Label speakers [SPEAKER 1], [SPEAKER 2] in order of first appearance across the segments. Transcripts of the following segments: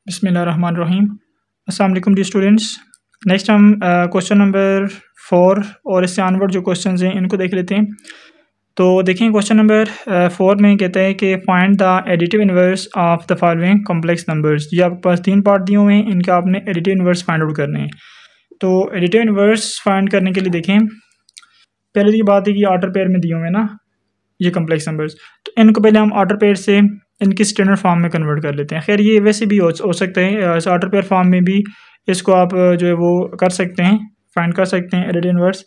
[SPEAKER 1] बिस्मिल्लाहिर्रहमानिर्रहीम। अस्सलाम वालेकुम डी स्टूडेंट्स। नेक्स्ट हम क्वेश्चन नंबर 4 और इससे आनवर्ड जो क्वेश्चंस हैं इनको देख लेते हैं। तो देखें क्वेश्चन नंबर 4 में कहता है कि find the additive inverse of the following complex numbers. ये आपके पास 3 पार्ट दिए हुए हैं, इनका आपने एडिटिव इन्वर्स फाइंड आउट करने हैं। तो एडिटिव इन्वर्स फाइंड करने के लिए देखें, पहले की बात है कि ऑर्डर पेयर में दिए हुए हैं ना ये कॉम्प्लेक्स नंबर्स, तो इनको पहले हम ऑर्डर पेयर से इनकी स्टैंडर्ड फॉर्म में कन्वर्ट कर लेते हैं। खैर ये वैसे भी हो सकता है, ऑर्डर पेयर फॉर्म में भी इसको आप जो है वो कर सकते हैं, फाइंड कर सकते हैं एडिटिव इन्वर्स।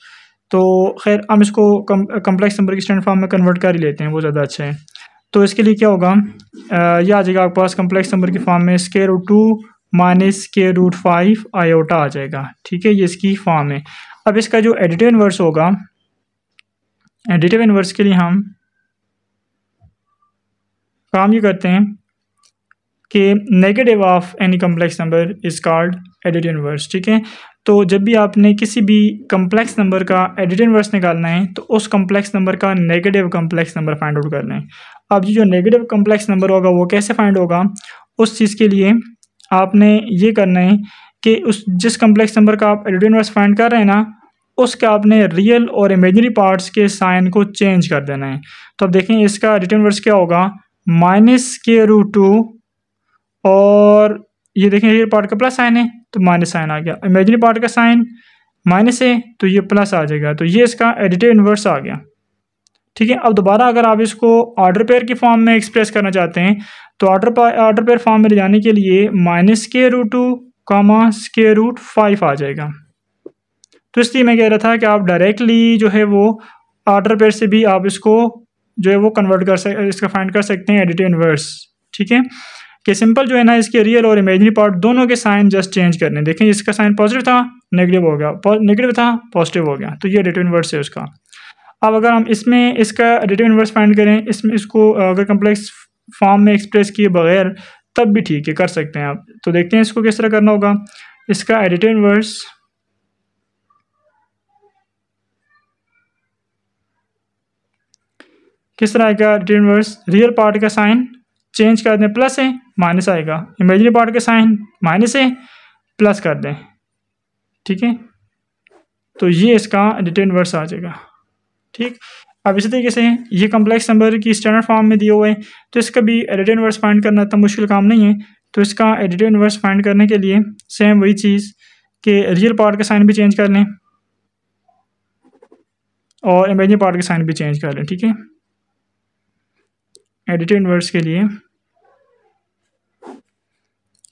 [SPEAKER 1] तो खैर हम इसको कॉम्प्लेक्स नंबर की स्टैंडर्ड फॉर्म में कन्वर्ट कर ही लेते हैं, वो ज़्यादा अच्छा है। तो इसके लिए क्या होगा, ये आ जाएगा आपके पास कॉम्प्लेक्स नंबर की फॉर्म में √2 माइनस √5 आयोटा आ जाएगा। ठीक है, ये इसकी फॉर्म है। अब इसका जो एडिटिव इन्वर्स होगा, एडिटिव इन्वर्स के लिए हम काम ये करते हैं कि negative of any complex number is called additive inverse. ठीक है, तो जब भी आपने किसी भी कॉम्प्लेक्स नंबर का एडिटिव इन्वर्स निकालना है तो उस कॉम्प्लेक्स नंबर का negative complex number find out करना है। अब ये जो नेगेटिव कॉम्प्लेक्स नंबर होगा वो कैसे फाइंड होगा, उस चीज़ के लिए आपने ये करना है कि उस जिस कॉम्प्लेक्स नंबर का आप एडिटिव इन्वर्स फाइंड कर रहे हैं ना, उसके आपने रियल और इमेजिनरी पार्ट्स के साइन को चेंज कर देना है। तो अब देखें इसका एडिटिव इन्वर्स क्या होगा, -√2 और ये देखें रियल पार्ट का प्लस साइन है तो माइनस साइन आ गया, इमेजिनरी पार्ट का साइन माइनस है तो ये प्लस आ जाएगा। तो ये इसका एडिटिव इन्वर्स आ गया। ठीक है, अब दोबारा अगर आप इसको ऑर्डर पेयर की फॉर्म में एक्सप्रेस करना चाहते हैं तो ऑर्डर पेयर फॉर्म में ले जाने के लिए -√2, √5 आ जाएगा। तो इसलिए मैं कह रहा था कि आप डायरेक्टली जो है वो ऑर्डर पेयर से भी आप इसको जो है वो कन्वर्ट कर इसका फाइंड कर सकते हैं एडिटिव इन्वर्स। ठीक है, कि सिंपल जो है ना इसके रियल और इमेजिनरी पार्ट दोनों के साइन जस्ट चेंज करने। देखें इसका साइन पॉजिटिव था नेगेटिव हो गया, नेगेटिव था पॉजिटिव हो गया, तो ये एडिटिव इन्वर्स है उसका। अब अगर हम इसमें इसका एडिटिव इन्वर्स फाइंड करें, इसमें इसको अगर कम्प्लेक्स फॉर्म में एक्सप्रेस किए बगैर तब भी ठीक है, कर सकते हैं आप। तो देखते हैं इसको किस तरह करना होगा। इसका एडिटिव इन्वर्स किस तरह आएगा, एडिटिव इन्वर्स रियल पार्ट का साइन चेंज कर दें, प्लस है माइनस आएगा, इमेजिनरी पार्ट का साइन माइनस है प्लस कर दें। ठीक है, तो ये इसका एडिटिव इन्वर्स आ जाएगा। ठीक, अब इसी तरीके से ये कॉम्प्लेक्स नंबर की स्टैंडर्ड फॉर्म में दिए हुए हैं, तो इसका भी एडिटिव इन्वर्स फाइंड करना इतना मुश्किल काम नहीं है। तो इसका एडिटिव इन्वर्स फाइंड करने के लिए सेम वही चीज़ कि रियल पार्ट का साइन भी चेंज कर लें और इमेजिनरी पार्ट का साइन भी चेंज कर लें। ठीक है, एडिटिव इन्वर्स के लिए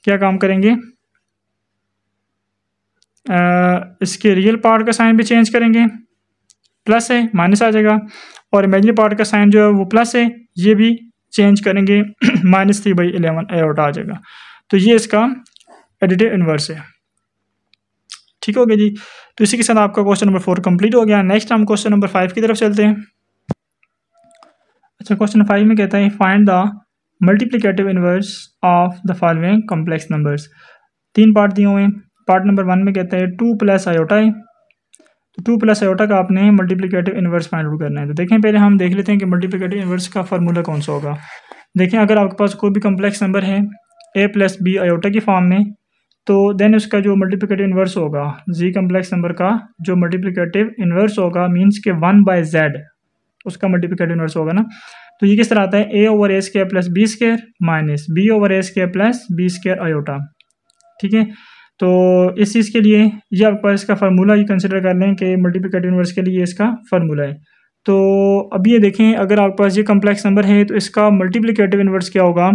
[SPEAKER 1] क्या काम करेंगे, इसके रियल पार्ट का साइन भी चेंज करेंगे, प्लस है माइनस आ जाएगा, और इमेजिनरी पार्ट का साइन जो है वो प्लस है ये भी चेंज करेंगे, -3/11 आयोटा आ जाएगा। तो ये इसका एडिटिव इन्वर्स है। ठीक हो गया जी। तो इसी के साथ आपका क्वेश्चन नंबर 4 कंप्लीट हो गया। नेक्स्ट हम क्वेश्चन नंबर 5 की तरफ चलते हैं। अच्छा, क्वेश्चन 5 में कहता है find the multiplicative inverse of the following complex numbers. 3 part दिए हुए हैं। पार्ट नंबर 1 में कहता है 2 + आयोटा है, तो 2 + आयोटा का आपने मल्टीप्लिकेटिव इन्वर्स फाइंड आउट करना है। तो देखें पहले हम देख लेते हैं कि मल्टीप्लिकेटिव इन्वर्स का फार्मूला कौन सा होगा। देखें अगर आपके पास कोई भी कॉम्प्लेक्स नंबर है a + b आयोटा की फॉर्म में, तो देन उसका जो मल्टीप्लिकेटिव इन्वर्स होगा जी कॉम्प्लेक्स नंबर का जो मल्टीप्लिकेटिव इन्वर्स होगा मीन्स के 1/z उसका मल्टीप्लिकेटिव इन्वर्स होगा ना। तो ये किस तरह आता है, a/a² + b² minus b/a² + b² iota. ठीक है, तो इस चीज़ के लिए ये आपके पास इसका फार्मूला ये कंसिडर कर लें कि मल्टीप्लिकेटिव इन्वर्स के लिए इसका फार्मूला है। तो अब ये देखें अगर आपके पास ये कॉम्प्लेक्स नंबर है तो इसका मल्टीप्लिकेटिव इन्वर्स क्या होगा।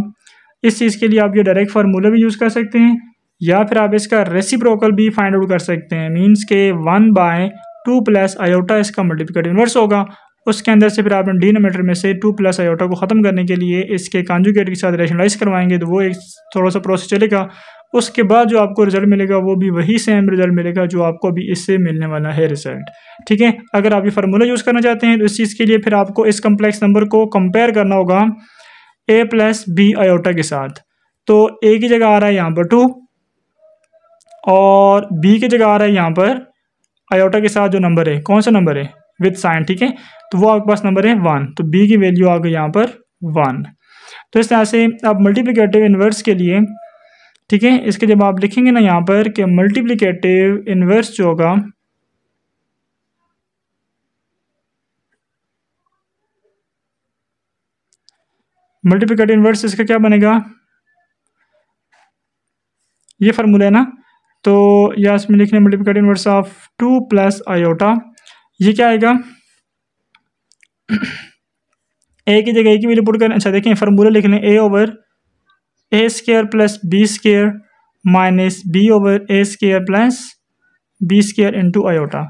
[SPEAKER 1] इस चीज़ के लिए आप ये डायरेक्ट फार्मूला भी यूज़ कर सकते हैं या फिर आप इसका रेसिप्रोकल भी फाइंड आउट कर सकते हैं। मीन्स के 1/2 + आयोटा इसका मल्टीप्लिकेटिव इन्वर्स होगा। उसके अंदर से फिर आपने डिनोमिनेटर में से 2 + आयोटा को ख़त्म करने के लिए इसके कॉन्जुगेट के साथ रैशनलाइज करवाएंगे, तो वो एक थोड़ा सा प्रोसेस चलेगा। उसके बाद जो आपको रिजल्ट मिलेगा वो भी वही सेम रिजल्ट मिलेगा जो आपको अभी इससे मिलने वाला है रिजल्ट। ठीक है, अगर आप ये फार्मूला यूज़ करना चाहते हैं तो इस चीज़ के लिए फिर आपको इस कॉम्प्लेक्स नंबर को कंपेयर करना होगा a + b आयोटा के साथ। तो a की जगह आ रहा है यहाँ पर 2 और b की जगह आ रहा है यहाँ पर आयोटा के साथ जो नंबर है, कौन सा नंबर है, विद साइन। ठीक है, तो वो आपके पास नंबर है 1, तो b की वैल्यू आ गई यहाँ पर 1। तो इस तरह से आप मल्टीप्लिकेटिव इन्वर्स के लिए ठीक है। इसके जब आप लिखेंगे ना यहाँ पर कि मल्टीप्लिकेटिव इन्वर्स जो होगा मल्टीप्लिकेटिव इन्वर्स इसका क्या बनेगा, ये फार्मूला है ना, तो या इसमें लिखने multiplicative inverse of 2 plus iota, ये क्या आएगा ए की जगह ए की वैल्यू पुट करें। अच्छा देखें फार्मूला लिख लें, A over A square plus B square minus B over A square plus B square into iota.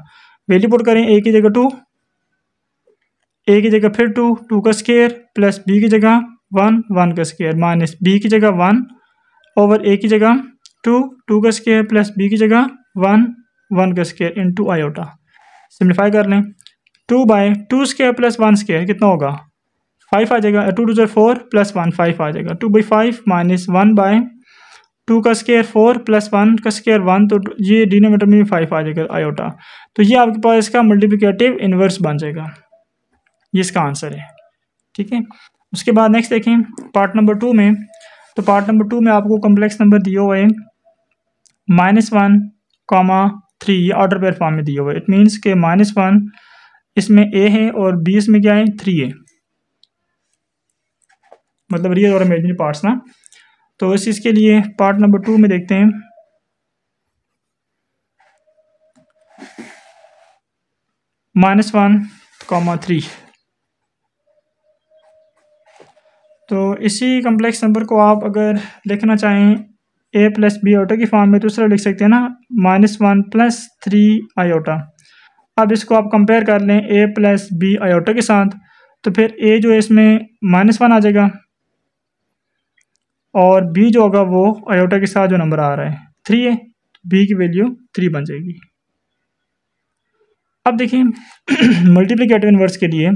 [SPEAKER 1] Value put करें, ए की जगह 2, ए की जगह फिर 2, 2 का स्क्वायर प्लस बी की जगह 1, 1 का स्क्वायर माइनस बी की जगह 1 ओवर ए की जगह 2, 2 का स्क्वायर प्लस बी की जगह 1, 1 का स्क्वायर इंटू आयोटा। सिम्प्लीफाई कर लें, 2 बाई 2 स्क्वायर प्लस 1 स्क्वायर कितना होगा 5 आ जाएगा, 2 2 4 प्लस 1 5 आ जाएगा, 2 बाई 5 माइनस 1 बाई 2 का स्क्वायर 4 प्लस 1 का स्क्वायर 1, तो ये डिनोमिनेटर में 5 आ जाएगा आयोटा। तो ये आपके पास इसका मल्टीप्लिकेटिव इन्वर्स बन जाएगा, ये इसका आंसर है। ठीक है, उसके बाद नेक्स्ट देखें पार्ट नंबर 2 में। तो पार्ट नंबर 2 में आपको कम्प्लेक्स नंबर दिए हुए हैं -1, 3, ये ऑर्डर पेयर फॉर्म में दिए हुए। इट मीन्स के -1 इसमें ए है और बी इसमें क्या है 3 है, मतलब रियल और इमेजिनरी पार्ट्स ना। तो इस चीज़ के लिए पार्ट नंबर 2 में देखते हैं -1, 3। तो इसी कम्प्लेक्स नंबर को आप अगर लिखना चाहें ए प्लस बी आयोटा की फॉर्म में तो दूसरा लिख सकते हैं ना, -1 + 3 आयोटा। अब इसको आप कंपेयर कर लें ए प्लस बी आयोटा के साथ, तो फिर ए जो है इसमें -1 आ जाएगा और बी जो होगा वो आयोटा के साथ जो नंबर आ रहा है 3 है, बी की वैल्यू 3 बन जाएगी। अब देखिए मल्टीप्लिकेटिव इन्वर्स के लिए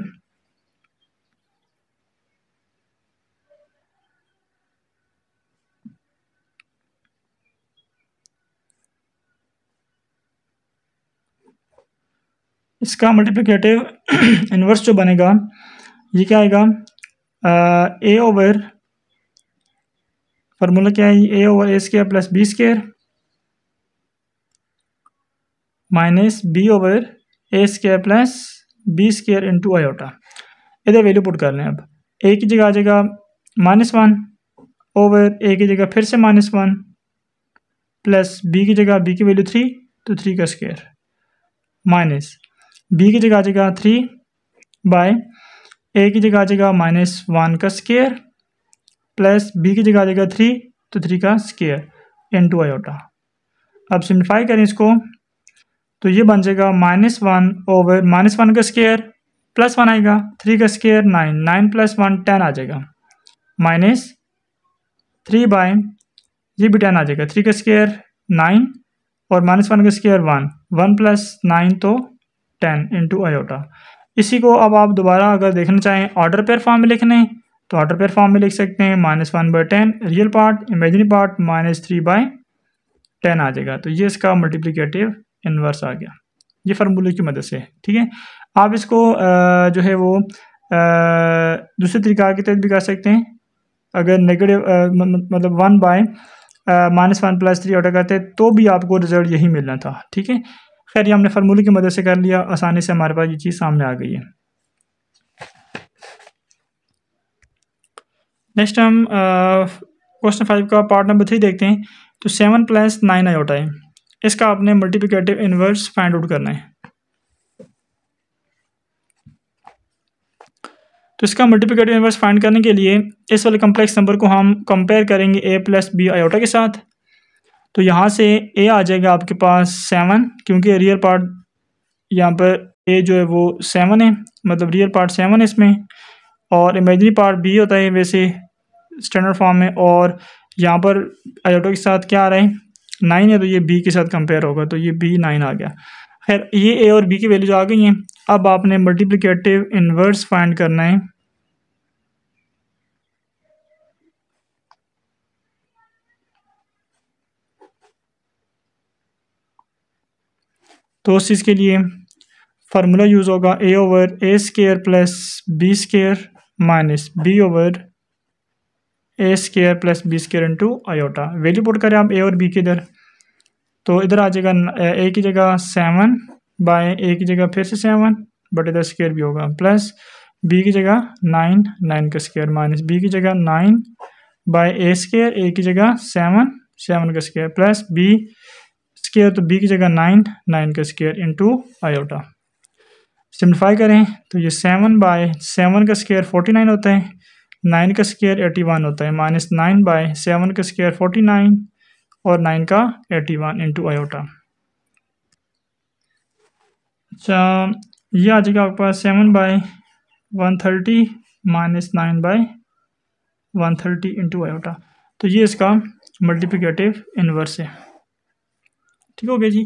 [SPEAKER 1] इसका मल्टीप्लिकेटिव इन्वर्स जो बनेगा ये क्या आएगा, ए ओवर फार्मूला क्या है, A over A square plus B square minus B over A square plus B square into iota. इधर वैल्यू पुट कर लें। अब ए की जगह आ जाएगा -1 ओवर ए की जगह फिर से -1 प्लस बी की जगह बी की वैल्यू 3, तो 3 का स्क्वायर माइनस बी की जगह आ जाएगा 3 बाय ए की जगह आ जाएगा -1 का स्क्वायर प्लस बी की जगह आ जाएगा 3, तो 3 का स्क्वायर इंटू आयोटा। अब सिम्प्लीफाई करें इसको, तो ये बन जाएगा -1 ओवर -1 का स्क्वायर प्लस 1 आएगा, 3 का स्क्वायर 9, 9 + 1 10 आ जाएगा, माइनस 3 बाय ये भी 10 आ जाएगा, 3 का स्क्वायर 9 और -1 का स्क्वायर 1, 1 + 9 तो 10 इंटू आयोटा। इसी को अब आप दोबारा अगर देखना चाहें ऑर्डर पेयर फॉर्म में लिखने तो ऑर्डर पेयर फॉर्म में लिख सकते हैं, -1/10 रियल पार्ट, इमेजिनरी पार्ट -3/10 आ जाएगा। तो ये इसका मल्टीप्लिकेटिव इन्वर्स आ गया, ये फार्मूले की मदद से। ठीक है, आप इसको जो है वो दूसरे तरीका के तहत भी कर सकते हैं। अगर नेगेटिव मतलब 1/-1 + 3 ऑर्डर करते तो भी आपको रिजल्ट यही मिलना था। ठीक है, खैर ये हमने फार्मूले की मदद से कर लिया, आसानी से हमारे पास ये चीज़ सामने आ गई है। नेक्स्ट हम क्वेश्चन 5 का पार्ट नंबर 3 देखते हैं। तो 7 + 9 आयोटा है, इसका आपने मल्टीप्लिकेटिव इन्वर्स फाइंड आउट करना है। तो इसका मल्टीप्लिकेटिव इन्वर्स फाइंड करने के लिए इस वाले कम्प्लेक्स नंबर को हम कंपेयर करेंगे ए प्लस बी आयोटा के साथ। तो यहाँ से ए आ जाएगा आपके पास 7, क्योंकि रियल पार्ट यहाँ पर ए जो है वो 7 है, मतलब रियल पार्ट 7 है इसमें, और इमेजिनरी पार्ट बी होता है वैसे स्टैंडर्ड फॉर्म में, और यहाँ पर आयोटा के साथ क्या आ रहा है 9 है, तो ये बी के साथ कंपेयर होगा, तो ये बी 9 आ गया। खैर ये ए और बी की वैल्यूज आ गई हैं। अब आपने मल्टीप्लिकेटिव इन्वर्स फाइंड करना है। तो उस चीज़ के लिए फार्मूला यूज़ होगा A over A square plus B square minus B over A square plus B square into iota. Value put करें आप ए और बी की इधर, तो इधर आ जाएगा ए की जगह 7 बाय ए की जगह फिर से 7 बट इधर स्केयर भी होगा, प्लस बी की जगह 9 9 का स्केयर माइनस बी की जगह 9 बाय ए स्केयर ए की जगह 7 7 का स्केयर प्लस बी स्केयर तो बी की जगह 9 9 का स्केयर इंटू आयोटा। सिम्प्लीफाई करें तो ये 7 बाय 7 का स्केयर 49 होता है, 9 का स्केयर 81 होता है, माइनस 9 बाय 7 का स्केयर 49 और 9 का 81 इंटू आयोटा। अच्छा ये आ जाएगा आपके पास 7 by 130 minus 9 by 130 into iota. तो ये इसका मल्टीप्लिकेटिव इन्वर्स है। ठीक हो गया जी।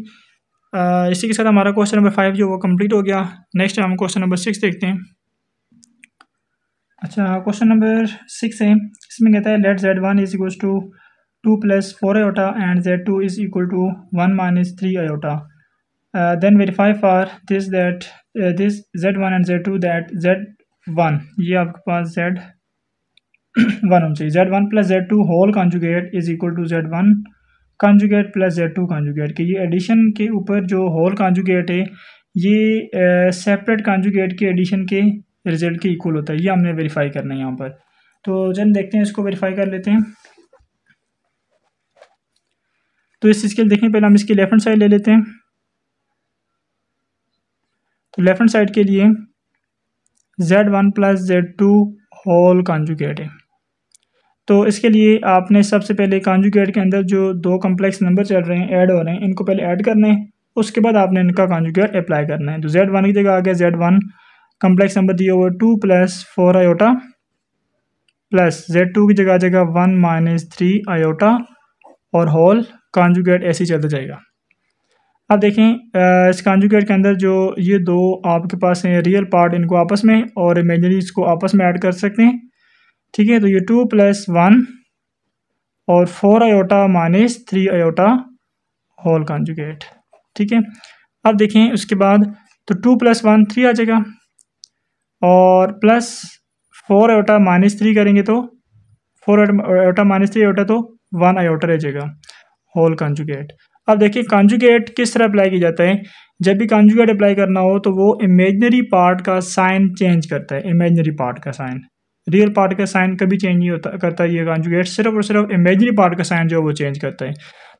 [SPEAKER 1] इसी के साथ हमारा क्वेश्चन नंबर 5 जो वो कंप्लीट हो गया। नेक्स्ट हम क्वेश्चन नंबर 6 देखते हैं। अच्छा क्वेश्चन नंबर 6 है, इसमें कहता है let z1 is equal to 2 plus 4 iota and z2 is equal to 1 minus 3 iota. Then verify for this that this z1 and z2 that z1 ये आपके पास z1 होना चाहिए, z1 plus z2 whole conjugate is equal to z1 conjugate plus z2 conjugate के, ये addition के ऊपर जो होल कॉन्जुगेट है ये सेपरेट कॉन्जुगेट के एडिशन के रिजल्ट के इक्वल होता है। ये हमने वेरीफाई करना है यहाँ पर। तो चल देखते हैं, इसको वेरीफाई कर लेते हैं। तो इस चीज़ के लिए देखें, पहले हम इसकी लेफ्ट हैंड साइड ले लेते हैं। तो लेफ्ट हैंड साइड के लिए z1 plus z2 whole conjugate है। तो इसके लिए आपने सबसे पहले कॉन्जुगेट के अंदर जो दो कॉम्प्लेक्स नंबर चल रहे हैं ऐड हो रहे हैं, इनको पहले ऐड करना है, उसके बाद आपने इनका कॉन्जुगेट अप्लाई करना है। तो z1 की जगह आ गया z1 कॉम्प्लेक्स नंबर दिया हुआ 2 प्लस 4 आयोटा प्लस z2 की जगह आ जाएगा 1 माइनस 3 आयोटा और होल कॉन्जुगेट ऐसे ही चलता जाएगा। अब देखें इस कॉन्जुगेट के अंदर जो ये दो आपके पास हैं रियल पार्ट, इनको आपस में और इमेजिनरी इसको आपस में ऐड कर सकते हैं। ठीक है, तो ये 2 प्लस 1 और 4 iota minus 3 iota whole conjugate. ठीक है, अब देखें उसके बाद तो 2 प्लस 1 3 आ जाएगा और प्लस 4 आयोटा माइनस 3 करेंगे तो 4 आयोटा माइनस 3 आयोटा तो 1 आयोटा रह जाएगा होल कॉन्जुगेट। अब देखिए कॉन्जुगेट किस तरह अप्लाई किया जाता है। जब भी कॉन्जुगेट अप्लाई करना हो तो वो इमेजिनरी पार्ट का साइन चेंज करता है, इमेजिनरी पार्ट का साइन, रियल पार्ट का साइन कभी चेंज नहीं होता करता ये कॉन्जुगेट, सिर्फ और सिर्फ इमेजिनरी पार्ट का साइन जो है वो चेंज करता है।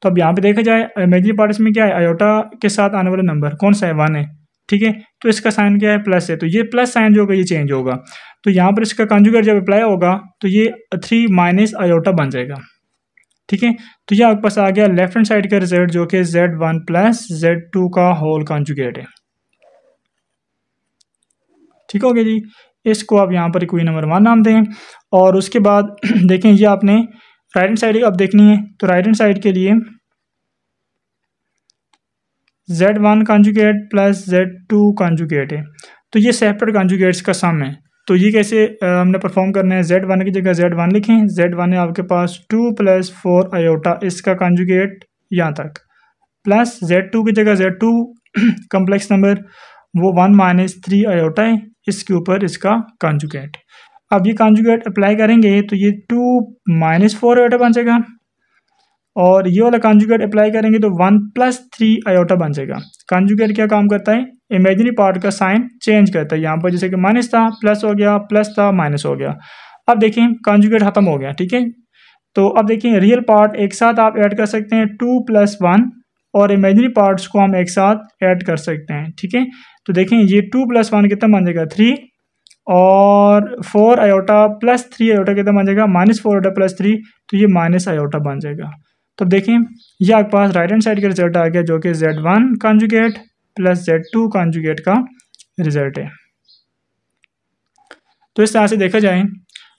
[SPEAKER 1] तो अब यहाँ पे देखा जाए इमेजिनरी पार्ट इसमें क्या है, आयोटा के साथ आने वाला नंबर कौन सा है 1 है। ठीक है, तो इसका साइन क्या है प्लस है, तो ये प्लस साइन जो होगा ये चेंज होगा। तो यहाँ पर इसका कॉन्जुगेट जब अप्लाई होगा तो ये 3 माइनस आयोटा बन जाएगा। ठीक है, तो ये आपके पास आ गया लेफ्ट हैंड साइड का रिजल्ट जो कि z1 प्लस z2 का होल कॉन्जुगेट है। ठीक हो गया जी। इसको आप यहाँ पर इक्वेशन नंबर 1 नाम दें और उसके बाद देखें ये आपने राइट हैंड साइड अब देखनी है। तो राइट हैंड साइड के लिए z1 conjugate plus z2 conjugate है, तो ये सेपरेट कॉन्जुगेट्स का सम है। तो ये कैसे हमने परफॉर्म करना है, z1 की जगह z1 लिखें, z1 है आपके पास 2 प्लस 4 आयोटा इसका कॉन्जुगेट यहाँ तक, प्लस z2 की जगह z2 कॉम्प्लेक्स नंबर वो 1 माइनस 3 आयोटा है, इसके ऊपर इसका कॉन्जुगेट। अब ये कॉन्जुगेट अप्लाई करेंगे तो ये 2 माइनस 4 आयोटा बन जाएगा और ये वाला कॉन्जुगेट अप्लाई करेंगे तो 1 प्लस 3 आयोटा बन जाएगा। कॉन्जुगेट क्या काम करता है, इमेजिनरी पार्ट का साइन चेंज करता है। यहाँ पर जैसे कि माइनस था प्लस हो गया, प्लस था माइनस हो गया। अब देखें कॉन्जुगेट खत्म हो गया। ठीक है, तो अब देखें रियल पार्ट एक साथ आप ऐड कर सकते हैं 2 प्लस 1 और इमेजिनरी पार्ट्स को हम एक साथ ऐड कर सकते हैं। ठीक है, तो देखें ये 2 प्लस 1 कितना बन जाएगा 3 और 4 आयोटा प्लस 3 आयोटा कितना बन जाएगा माइनस 4 आयोटा प्लस 3, तो ये माइनस आयोटा बन जाएगा। तो देखें ये आपके पास राइट हैंड साइड का रिजल्ट आ गया जो कि z1 conjugate plus z2 conjugate का रिजल्ट है। तो इस तरह से देखा जाए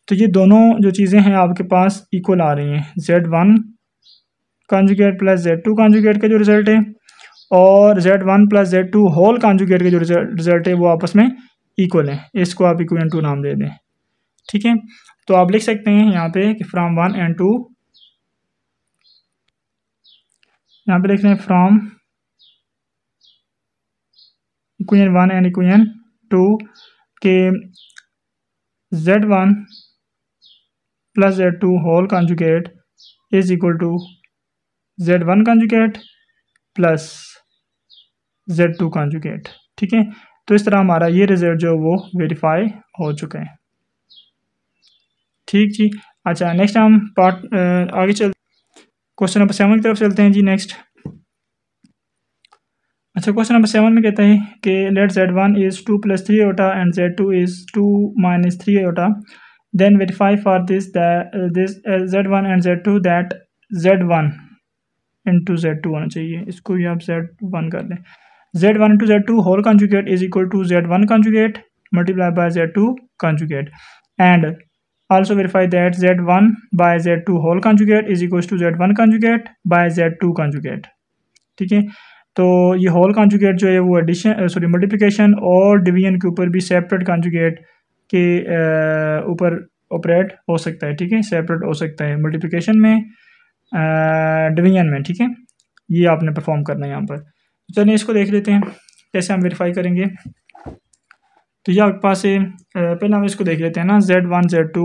[SPEAKER 1] तो ये दोनों जो चीज़ें हैं आपके पास इक्वल आ रही हैं, z1 conjugate plus z2 conjugate का जो रिजल्ट है और z1 plus z2 whole conjugate का जो रिजल्ट है वो आपस में इक्वल है। इसको आप इक्वेशन 2 नाम दे दें। ठीक है, तो आप लिख सकते हैं यहाँ पे कि फ्रॉम 1 एंड 2, यहाँ पे लिख रहे हैं फ्रॉम इक्वेशन 1 एंड इक्वेशन 2 के z1 plus Z2 whole conjugate is equal to Z1 conjugate plus Z2 conjugate. ठीक है, तो इस तरह हमारा ये रिजल्ट जो वो वेरीफाई हो चुका है। ठीक जी, अच्छा नेक्स्ट हम आगे चल क्वेश्चन नंबर 7 की तरफ चलते हैं जी। नेक्स्ट अच्छा, क्वेश्चन नंबर 7 में कहता है कि let Z1 is 2 + 3 iota and Z2 is 2 - 3 iota, then verify for this Z1 and Z2 that Z1 × Z2 होना चाहिए। इसको भी आप Z1 कर लें। Z1 × Z2 whole conjugate is equal to Z1 conjugate multiply by Z2 conjugate, and also verify that Z1 by Z2 whole conjugate is equals to Z1 conjugate by Z2 conjugate। ठीक है, तो ये whole conjugate जो है वो addition multiplication और division के ऊपर भी सेपरेट कॉन्जुगेट के ऊपर ऑपरेट हो सकता है। ठीक है, सेपरेट हो सकता है मल्टीप्लिकेशन में, डिवीजन में। ठीक है, ये आपने परफॉर्म करना है यहाँ पर। चलिए इसको देख लेते हैं कैसे हम वेरीफाई करेंगे। तो ये आपके पास है, पहले हम इसको देख लेते हैं ना, Z1 Z2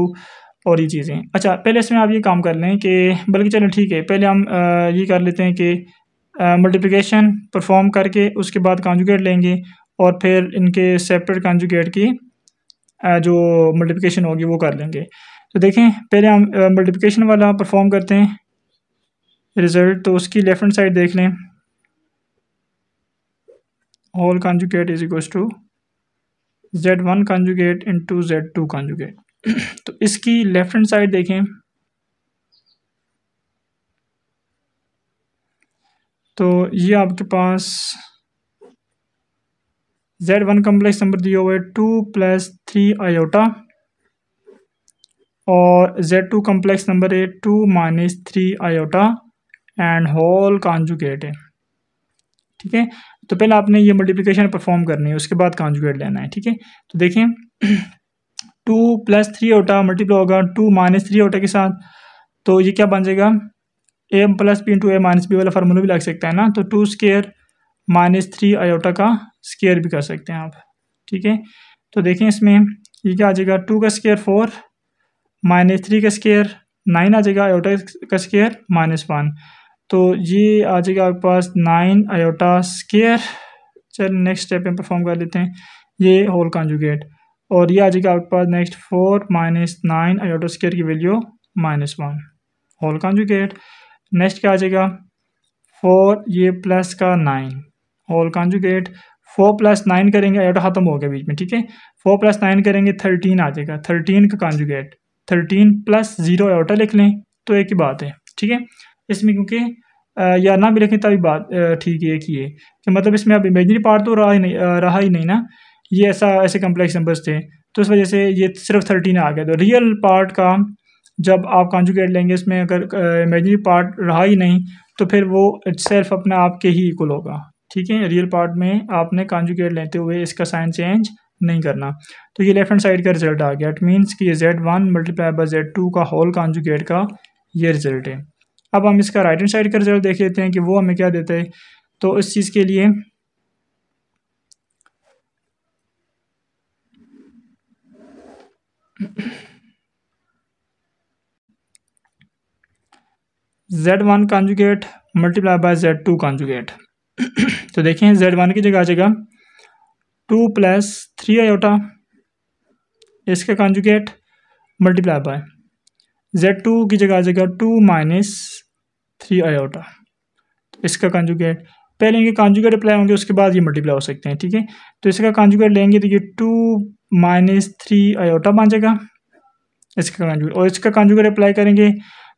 [SPEAKER 1] और ये चीज़ें। अच्छा, पहले इसमें आप ये काम कर लें कि बल्कि चलो ठीक है, पहले हम ये कर लेते हैं कि मल्टीप्लिकेशन परफॉर्म करके उसके बाद कॉन्जुगेट लेंगे और फिर इनके सेपरेट कॉन्जुगेट की जो मल्टीप्लिकेशन होगी वो कर लेंगे। तो देखें, पहले हम मल्टीप्लिकेशन वाला परफॉर्म करते हैं रिज़ल्ट। तो उसकी लेफ्ट हैंड साइड देख लें, whole conjugate is equals to Z1 conjugate into Z2 conjugate. तो इसकी लेफ्ट हैंड साइड देखें, तो ये आपके पास Z1 कम्प्लेक्स नंबर दिया हुआ है 2 + 3 आयोटा और Z2 कम्प्लेक्स नंबर है 2 - 3 आयोटा एंड होल कॉन्जुगेट है। ठीक है, तो पहले आपने ये मल्टीप्लिकेशन परफॉर्म करनी है, उसके बाद कॉन्जुगेट लेना है। ठीक है, तो देखें 2 + 3 आयोटा मल्टीप्लाई होगा 2 - 3 आयोटा के साथ, तो ये क्या बन जाएगा, a + b × a - b वाला फार्मूला भी लग सकता है ना। तो 2 स्क्वायर - 3 आयोटा का स्क्वायर भी कर सकते हैं आप। ठीक है, तो देखें इसमें ये क्या आ जाएगा, 2 का स्क्वायर 4 - 3 का स्क्वायर 9 आ जाएगा, आयोटा का स्क्वायर -1, तो ये आ जाएगा आपके पास 9 आयोटा स्क्वायर। चल नेक्स्ट स्टेप में परफॉर्म कर लेते हैं, ये होल कॉन्जुगेट, और ये आ जाएगा आपके पास नेक्स्ट 4 - 9 आयोटा स्क्वायर की वैल्यू -1 होल कॉन्जुगेट। नेक्स्ट क्या आ जाएगा, 4 ये प्लस का 9 होल कॉन्जुगेट। 4 + 9 करेंगे, आयोटा ख़त्म हो गया बीच में। ठीक है, 4 + 9 करेंगे 13 आ जाएगा, 13 का कॉन्जुगेट 13 + 0 आयोटा लिख लें तो एक ही बात है। ठीक है, इसमें क्योंकि या ना भी लिखें तभी बात ठीक है, एक ही है कि मतलब इसमें अब इमेजिनरी पार्ट तो रहा ही नहीं ना, ये ऐसे कम्प्लेक्स नंबर्स थे, तो इस वजह से ये सिर्फ 13 आ गया। तो रियल पार्ट का जब आप कॉन्जुगेट लेंगे, इसमें अगर इमेजिनरी पार्ट रहा ही नहीं तो फिर वो इटसेल्फ अपने आप के ही इक्वल होगा। ठीक है, रियल पार्ट में आपने कॉन्जुगेट लेते हुए इसका साइन चेंज नहीं करना। तो ये लेफ्ट हैंड साइड का रिजल्ट आ गया। इट मीन्स कि Z1 × Z2 का होल कॉन्जुगेट का ये रिजल्ट है। अब हम इसका राइट हैंड साइड का रिजल्ट देख लेते हैं कि वो हमें क्या देता है। तो इस चीज़ के लिए Z1 conjugate multiply by Z2 conjugate. तो देखें Z1 की जगह आ जाएगा 2 + 3 आयोटा, इसका कॉन्जुगेट मल्टीप्लाई बाय Z2 की जगह आ जाएगा 2 - 3 आयोटा, इसका कॉन्जुगेट। पहले इनके कॉन्जुगेट अप्लाई होंगे, उसके बाद ये मल्टीप्लाई हो सकते हैं। ठीक है, तो इसका कॉन्जुगेट लेंगे तो ये 2 - 3 आयोटा बन जाएगा इसका कॉन्जुगेट, और इसका कॉन्जुगेट अप्लाई करेंगे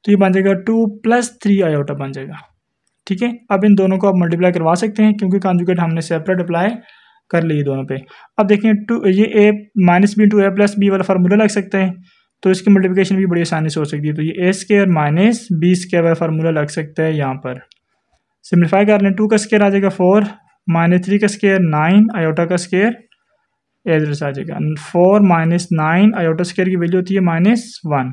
[SPEAKER 1] तो ये बन जाएगा 2 + 3 आयोटा बन जाएगा। ठीक है, अब इन दोनों को आप मल्टीप्लाई करवा सकते हैं क्योंकि कॉन्जुगेट हमने सेपरेट अप्लाई कर लिए दोनों पे। अब देखें ये a - b × a + b वाला फार्मूला लग सकता है, तो इसकी मल्टीप्लिकेशन भी बड़ी आसानी से हो सकती है। तो ये a² - b² वाला फार्मूला लग सकता है यहाँ पर। सिम्प्लीफाई कर लें, 2 का स्क्वायर आ जाएगा 4 - 3 का स्क्वायर 9 आयोटा का स्क्वायर एड्रेस आ जाएगा। 4 - 9 आयोटा स्क्वायर की वैल्यू होती है -1,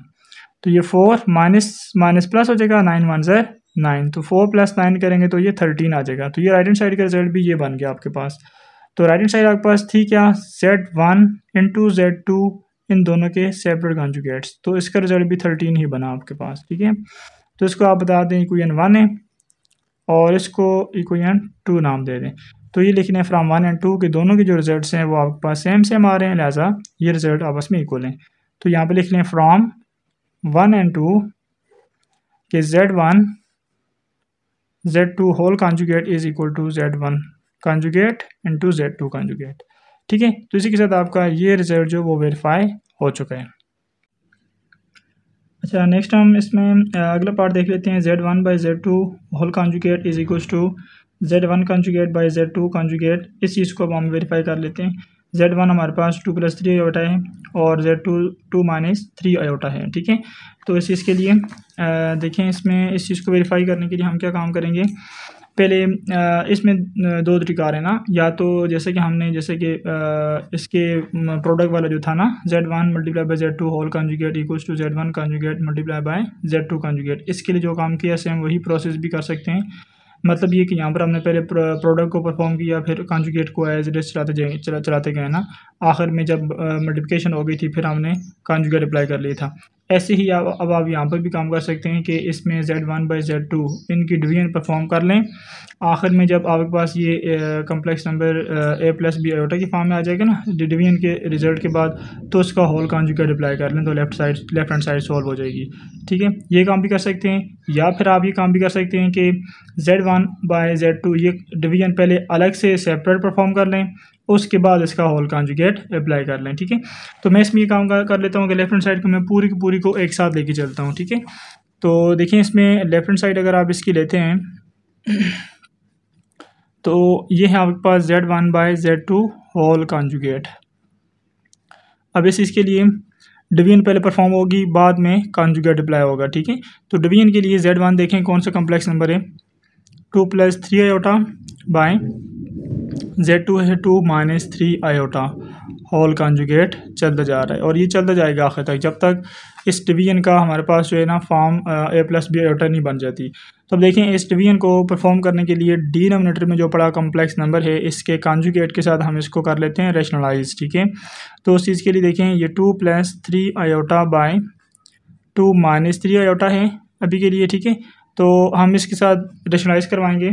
[SPEAKER 1] तो ये 4 माइनस प्लस हो जाएगा, 9 × 1 = 9, तो 4 + 9 करेंगे तो ये 13 आ जाएगा। तो ये राइट हैंड साइड का रिजल्ट भी ये बन गया आपके पास। तो राइट हैंड साइड आपके पास थी क्या, Z1 × Z2 इन दोनों के सेपरेट कॉन्जुगेट्स, तो इसका रिजल्ट भी 13 ही बना आपके पास, ठीक है। तो इसको आप बता दें इक्वेशन 1 है और इसको इक्वेशन 2 नाम दे दें। तो ये लिखने फ्राम 1 एंड 2 के दोनों के जो रिजल्ट्स हैं वो आपके पास सेम आ रहे हैं, लिहाजा ये रिजल्ट आपस में इक्वल हैं। तो यहाँ पे लिख लें फ्राम 1 एंड 2 के Z1 Z2 whole conjugate is equal to Z1 conjugate into Z2 conjugate, ठीक है। तो इसी के साथ आपका ये रिजल्ट जो वो वेरीफाई हो चुका है। अच्छा, नेक्स्ट हम इसमें अगला पार्ट देख लेते हैं। Z1 by Z2 whole conjugate is equal to Z1 conjugate by Z2 conjugate. इस चीज़ को अब हम वेरीफाई कर लेते हैं। Z1 हमारे पास 2 + 3 आयोटा है और Z2 2 - 3 आयोटा है, ठीक है। तो इस चीज़ के लिए देखें, इसमें इस चीज़ को वेरीफाई करने के लिए हम क्या काम करेंगे। पहले इसमें दो तरीका आ रहे हैं ना, या तो जैसे कि हमने इसके प्रोडक्ट वाला जो था ना, Z1 × Z2 whole conjugate equals to Z1 conjugate multiply by Z2 conjugate. इसके लिए जो काम किया सेम वही प्रोसेस भी कर सकते हैं। मतलब ये कि यहाँ पर हमने पहले प्रोडक्ट को परफॉर्म किया, फिर कॉन्जुगेट को एज इट इज चलाते गए ना, आखिर में जब मल्टीप्लिकेशन हो गई थी फिर हमने कॉन्जुगेट अप्लाई कर लिया था। ऐसे ही अब आप यहाँ पर भी काम कर सकते हैं कि इसमें Z1 बाई Z2 इनकी डिवीजन परफॉर्म कर लें। आखिर में जब आपके पास ये complex number a + b iota की फॉर्म में आ जाएगा ना डिवीजन के रिजल्ट के बाद, तो उसका होल कॉन्जुगेट अप्लाई कर लें तो लेफ्ट हैंड साइड सॉल्व हो जाएगी, ठीक है। ये काम भी कर सकते हैं, या फिर आप ये काम भी कर सकते हैं कि Z1 बाई Z2 ये डिवीजन पहले अलग से सेपरेट परफॉर्म कर लें, उसके बाद इसका होल कॉन्जुगेट अप्लाई कर लें, ठीक है। तो मैं इसमें ये काम कर लेता हूँ कि लेफ्ट हैंड साइड को मैं पूरी की पूरी को एक साथ लेके चलता हूँ, ठीक है। तो देखिए, इसमें लेफ्ट हैंड साइड अगर आप इसकी लेते हैं तो ये है आपके पास Z1 by Z2 whole conjugate. अब इस चीज़ के लिए डिवीजन पहले परफॉर्म होगी, बाद में कॉन्जुगेट अप्लाई होगा, ठीक है। तो डिवीजन के लिए Z1 देखें कौन सा कम्प्लेक्स नंबर है, 2 + 3 आयोटा बाय Z2 है 2 - 3 आयोटा होल कॉन्जुगेट चलता जा रहा है, और ये चलता जाएगा आखिर तक जब तक इस डिवीजन का हमारे पास जो है ना फॉर्म a + b आयोटा नहीं बन जाती। तो अब देखें, इस डिवीजन को परफॉर्म करने के लिए डिनोमिनेटर में जो पड़ा कम्प्लेक्स नंबर है इसके कॉन्जुगेट के साथ हम इसको कर लेते हैं रैशनलाइज, ठीक है। तो उस चीज़ के लिए देखें, ये 2 + 3 आयोटा बाय 2 - 3 आयोटा है अभी के लिए, ठीक है। तो हम इसके साथ रैशनलाइज करवाएंगे,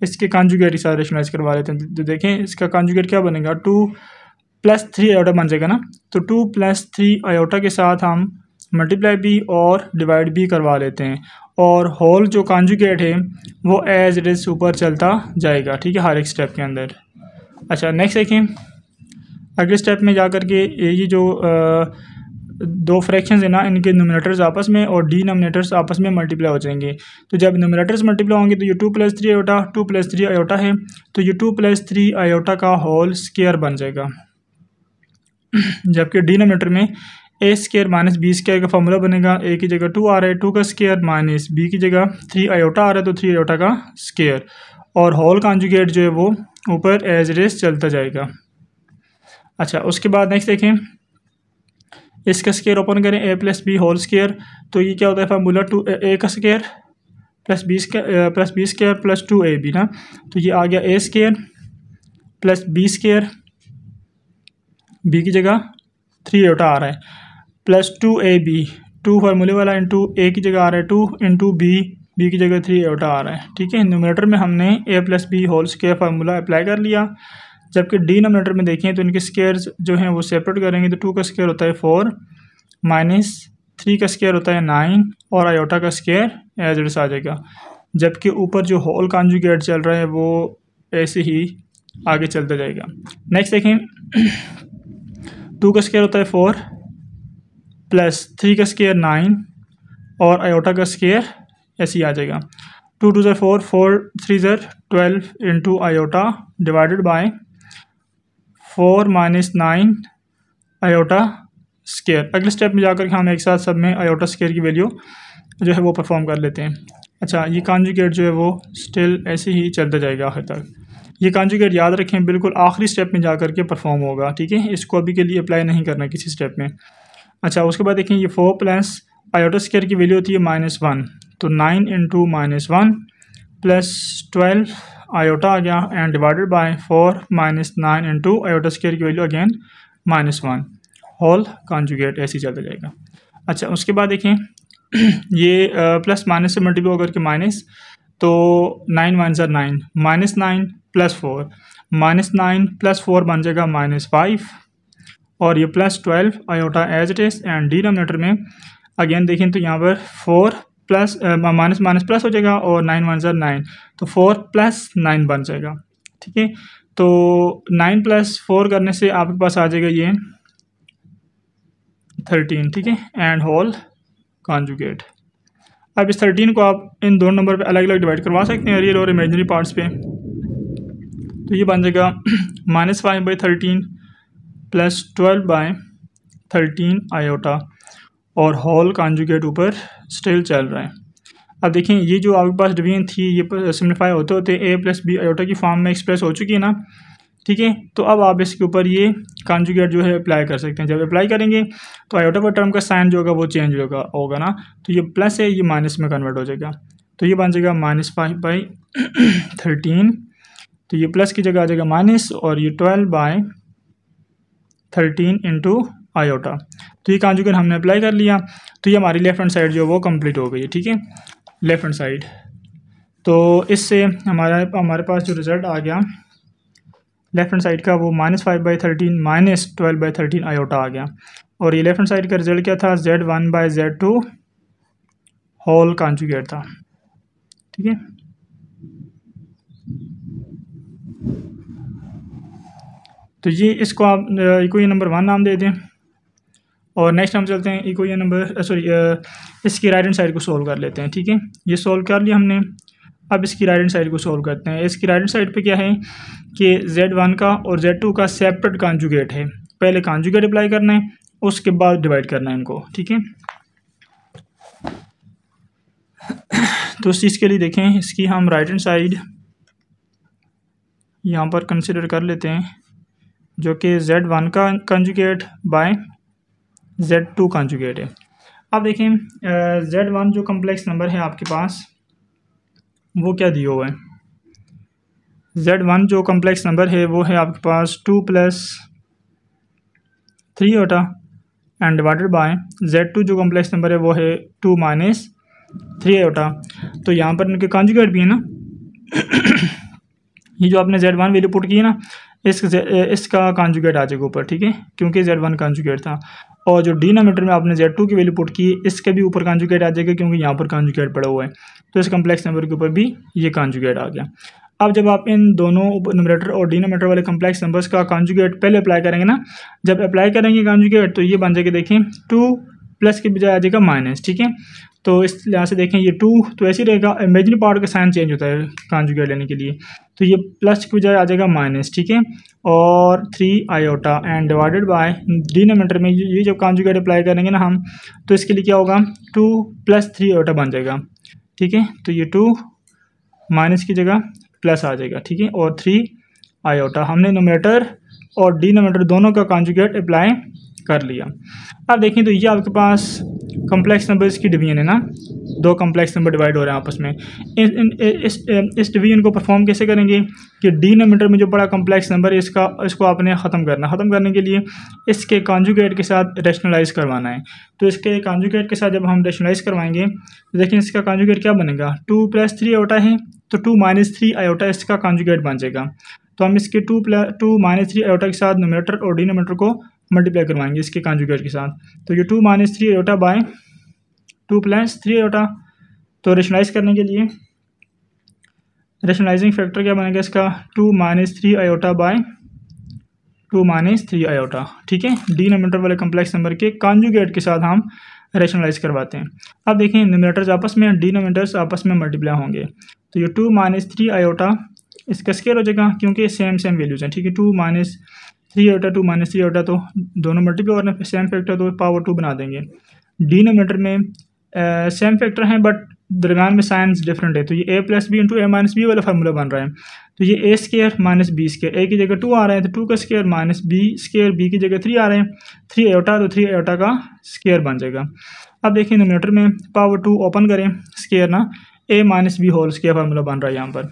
[SPEAKER 1] इसके कॉन्जुगेट के साथ रैशनलाइज करवा लेते हैं। तो देखें, इसका कॉन्जुगेट क्या बनेगा, 2 + 3 आयोटा बन जाएगा ना। तो 2 + 3 आयोटा के साथ हम मल्टीप्लाई भी और डिवाइड भी करवा लेते हैं, और होल जो कॉन्जुगेट है वो एज इट इज़ ऊपर चलता जाएगा, ठीक है, हर एक स्टेप के अंदर। अच्छा, नेक्स्ट देखें, अगले स्टेप में जा कर के ये जो दो फ्रैक्शंस है ना, इनके न्यूमरेटर्स आपस में और डिनोमिनेटर्स आपस में मल्टीप्लाई हो जाएंगे। तो जब न्यूमरेटर्स मल्टीप्लाई होंगे तो ये 2 + 3 आयोटा 2 + 3 आयोटा है, तो ये 2 + 3 आयोटा का होल स्क्वायर बन जाएगा। जबकि डिनोमिनेटर में a² - b² का फॉर्मूला बनेगा। a की जगह 2 आ रहा है, 2 का स्क्वायर माइनस b की जगह 3 आयोटा आ रहा है तो 3 आयोटा का स्क्वायर, और होल कॉन्जुगेट जो है वो ऊपर एज इट इज चलता जाएगा। अच्छा, उसके बाद नेक्स्ट देखें, इसका स्क्वायर ओपन करें, a + b होल स्क्वायर, तो ये क्या होता है फार्मूला, a का स्क्वायर + b स्क्वायर + 2ab ना, तो ये आ गया a² + b² b की जगह 3 आयोटा आ रहा है प्लस 2ab, 2 फार्मूले वाला इंटू a की जगह आ रहा है 2 इंटू b की जगह 3 आयोटा आ रहा है, ठीक है। न्यूमरेटर में हमने a + b whole square formula apply कर लिया, जबकि डिनोमिनेटर में देखें तो इनके स्क्वायर्स जो हैं वो सेपरेट करेंगे तो 2 का स्क्वायर होता है 4 - 3 का स्क्वायर होता है 9 और आयोटा का स्क्वायर एज इट इज आ जाएगा। जबकि ऊपर जो होल कॉन्जुगेट चल रहा है वो ऐसे ही आगे चलता जाएगा। नेक्स्ट देखें, 2 का स्क्वायर होता है 4 प्लस 3 का स्क्वायर 9 और आयोटा का स्क्वायर ऐसे ही आ जाएगा। 2 × 2 = 4, 4 × 3 = 12 into iota divided by 4 - 9 iota square. अगले स्टेप में जाकर के हम एक साथ सब में आयोटा स्क्वायर की वैल्यू जो है वो परफॉर्म कर लेते हैं। अच्छा, ये कॉन्जुगेट जो है वो स्टिल ऐसे ही चलता जाएगा आखिर तक। ये कॉन्जुगेट याद रखें बिल्कुल आखिरी स्टेप में जाकर के परफॉर्म होगा, ठीक है। इसको अभी के लिए अप्लाई नहीं करना किसी स्टेप में। अच्छा, उसके बाद देखें, ये 4 प्लस आयोटा स्क्वायर की वैल्यू होती है -1, तो 9 इंटू -1 प्लस 12 आयोटा आ गया and divided bye 4 - 9 into iota square की वैल्यू अगेन -1। होल कॉन्जुगेट, ऐसे ही चलता जाएगा। अच्छा, उसके बाद देखें ये प्लस माइनस से मल्टीप्लाई होकर के माइनस, तो 9 वन ज़ा 9, -9 + 4, -9 + 4 बन जाएगा -5, और ये +12 iota as it is. And denominator में अगेन देखें तो यहाँ पर 4 प्लस माइनस माइनस प्लस हो जाएगा, और 9 वन ज़ा 9, तो 4 + 9 बन जाएगा। ठीक है, तो 9 + 4 करने से आपके पास आ जाएगा ये 13। ठीक है, एंड होल कॉन्जुगेट। अब इस 13 को आप इन दोनों नंबर पे अलग अलग डिवाइड करवा सकते हैं, रियल और इमेजिनरी पार्ट्स पे। तो ये बन जाएगा -5/13 + 12/13 आयोटा, और होल कॉन्जुगेट ऊपर स्टिल चल रहा है। अब देखें ये जो आपके पास डिवीजन थी ये सिम्प्लीफाई होते होते a + b आयोटा की फॉर्म में एक्सप्रेस हो चुकी है ना। ठीक है, तो अब आप इसके ऊपर ये कॉन्जुगेट जो है अप्लाई कर सकते हैं। जब अप्लाई करेंगे तो आयोटा पर टर्म का साइन जो होगा वो चेंज होगा ना, तो ये प्लस है, ये माइनस में कन्वर्ट हो जाएगा। तो ये बन जाएगा -5/13, तो ये प्लस की जगह आ जाएगा माइनस, और ये 12/13 इंटू आयोटा। तो ये कॉन्जुगेट हमने अप्लाई कर लिया, तो ये हमारी लेफ्ट हैंड साइड जो है वो कंप्लीट हो गई है। ठीक है, लेफ्ट हैंड साइड। तो इससे हमारे पास जो रिज़ल्ट आ गया लेफ्ट हैंड साइड का, वो -5/13 -12/13 आयोटा आ गया। और ये लेफ्ट हैंड साइड का रिजल्ट क्या था, Z1/Z2 होल कॉन्जुगेट था। ठीक है, तो ये इसको आप इक्वेशन नंबर 1 नाम दे दें। और नेक्स्ट हम चलते हैं इक्वेशन नंबर इसकी राइट हैंड साइड को सोल्व कर लेते हैं। ठीक है, ये सोल्व कर लिया हमने। अब इसकी राइट हैंड साइड को सोल्व करते हैं। इसकी राइट हैंड साइड पे क्या है कि Z1 का और Z2 का सेपरेट कॉन्जुगेट है। पहले कॉन्जुगेट अप्लाई करना है, उसके बाद डिवाइड करना है इनको। ठीक है, तो उस चीज़ के लिए देखें इसकी हम राइट हैंड साइड यहाँ पर कंसिडर कर लेते हैं, जो कि Z1 का कॉन्जुगेट बाय Z2 कॉन्जुगेट है। अब देखें Z1 जो कम्प्लेक्स नंबर है आपके पास वो क्या दिया हुआ है। Z1 जो कम्प्लेक्स नंबर है वो है आपके पास 2 + 3 iota and divided bye Z2 जो कम्प्लेक्स नंबर है वो है 2 - 3 आयोटा। तो यहाँ पर इनके कॉन्जुगेट भी है ना ये जो आपने Z1 वैल्यू पुट की है ना, इसका कॉन्जुगेट आ जाएगा ऊपर। ठीक है, क्योंकि Z1 कॉन्जुगेट था। और जो डिनोमिनेटर में आपने Z2 की वैल्यू पुट की, इसके भी ऊपर कॉन्जुगेट आ जाएगा, क्योंकि यहाँ पर कॉन्जुगेट पड़ा हुआ है। तो इस कम्प्लेक्स नंबर के ऊपर भी ये कॉन्जुगेट आ गया। अब जब आप इन दोनों न्यूमरेटर और डिनोमिनेटर वाले कम्प्लेक्स नंबर्स का कॉन्जुगेट पहले अप्लाई करेंगे ना, जब अप्लाई करेंगे कॉन्जुगेट तो ये बन जाएगा, देखें 2 प्लस के बजाय आ जाएगा माइनस। ठीक है, तो इस लिहाज से देखें ये 2 तो ऐसे ही रहेगा, इमेजिनरी पार्ट का साइन चेंज होता है कॉन्जुगेट लेने के लिए, तो ये प्लस के बजाय आ जाएगा माइनस। ठीक है, और 3 iota and divided by denominator में ये जब कॉन्जुगेट अप्लाई करेंगे ना हम, तो इसके लिए क्या होगा 2 + 3 आयोटा बन जाएगा। ठीक है, तो ये 2 माइनस की जगह प्लस आ जाएगा। ठीक है, और 3 आयोटा हमने न्यूमरेटर और डिनोमिनेटर दोनों का कॉन्जुगेट अप्लाई कर लिया। अब देखें तो ये आपके पास कम्प्लेक्स नंबर्स की डिवीजन है ना, दो कम्प्लेक्स नंबर डिवाइड हो रहे हैं आपस में। इस डिवीजन को परफॉर्म कैसे करेंगे कि डिनोमिनेटर में जो बड़ा कम्प्लेक्स नंबर है इसको आपने ख़त्म करने के लिए इसके कॉन्जुगेट के साथ रैशनलाइज करवाना है। तो इसके कॉन्जुगेट के साथ जब हम रैशनलाइज करवाएंगे तो देखिए इसका कॉन्जुगेट क्या बनेगा, 2 + 3 आयोटा है तो 2 - 3 आयोटा इसका कॉन्जुगेट बन जाएगा। तो हम इसके 2 - 3 आयोटा के साथ न्यूमरेटर और डिनोमिनेटर को मल्टीप्लाई करवाएंगे इसके कॉन्जुगेट के साथ। तो ये 2 - 3 आयोटा बाय 2 + 3 आयोटा। तो रेशनलाइज करने के लिए रेशनलाइजिंग फैक्टर क्या बनेगा इसका, 2 - 3 आयोटा बाय 2 - 3 आयोटा। ठीक है, डिनोमिनेटर वाले कम्प्लेक्स नंबर के कॉन्जुगेट के साथ हम रेशनलाइज करवाते हैं। अब देखें न्यूमरेटर्स आपस में, डिनोमिनेटर्स आपस में मल्टीप्लाई होंगे, तो ये 2 - 3 आयोटा इसका स्केयर हो जाएगा, क्योंकि सेम वैल्यूज़ हैं। ठीक है, 2 - 3 आयोटा 2 - 3 आयोटा, तो दोनों मल्टीप्लाई हो रहे हैं, सेम फैक्टर तो पावर 2 बना देंगे। डिनोमिनेटर में सेम फैक्टर हैं बट दरम्यान में साइंस डिफरेंट है, तो ये a + b into a - b वाला फार्मूला बन रहा है। तो ये a square minus b square, a की जगह 2 आ रहा है तो 2 का square minus b square, b की जगह 3 आ रहे हैं, 3 आयोटा तो 3 आयोटा का स्केयर बन जाएगा। अब देखिए न्यूमरेटर में पावर 2 ओपन करें, स्केयर ना a - b whole square formula बन रहा है यहाँ पर।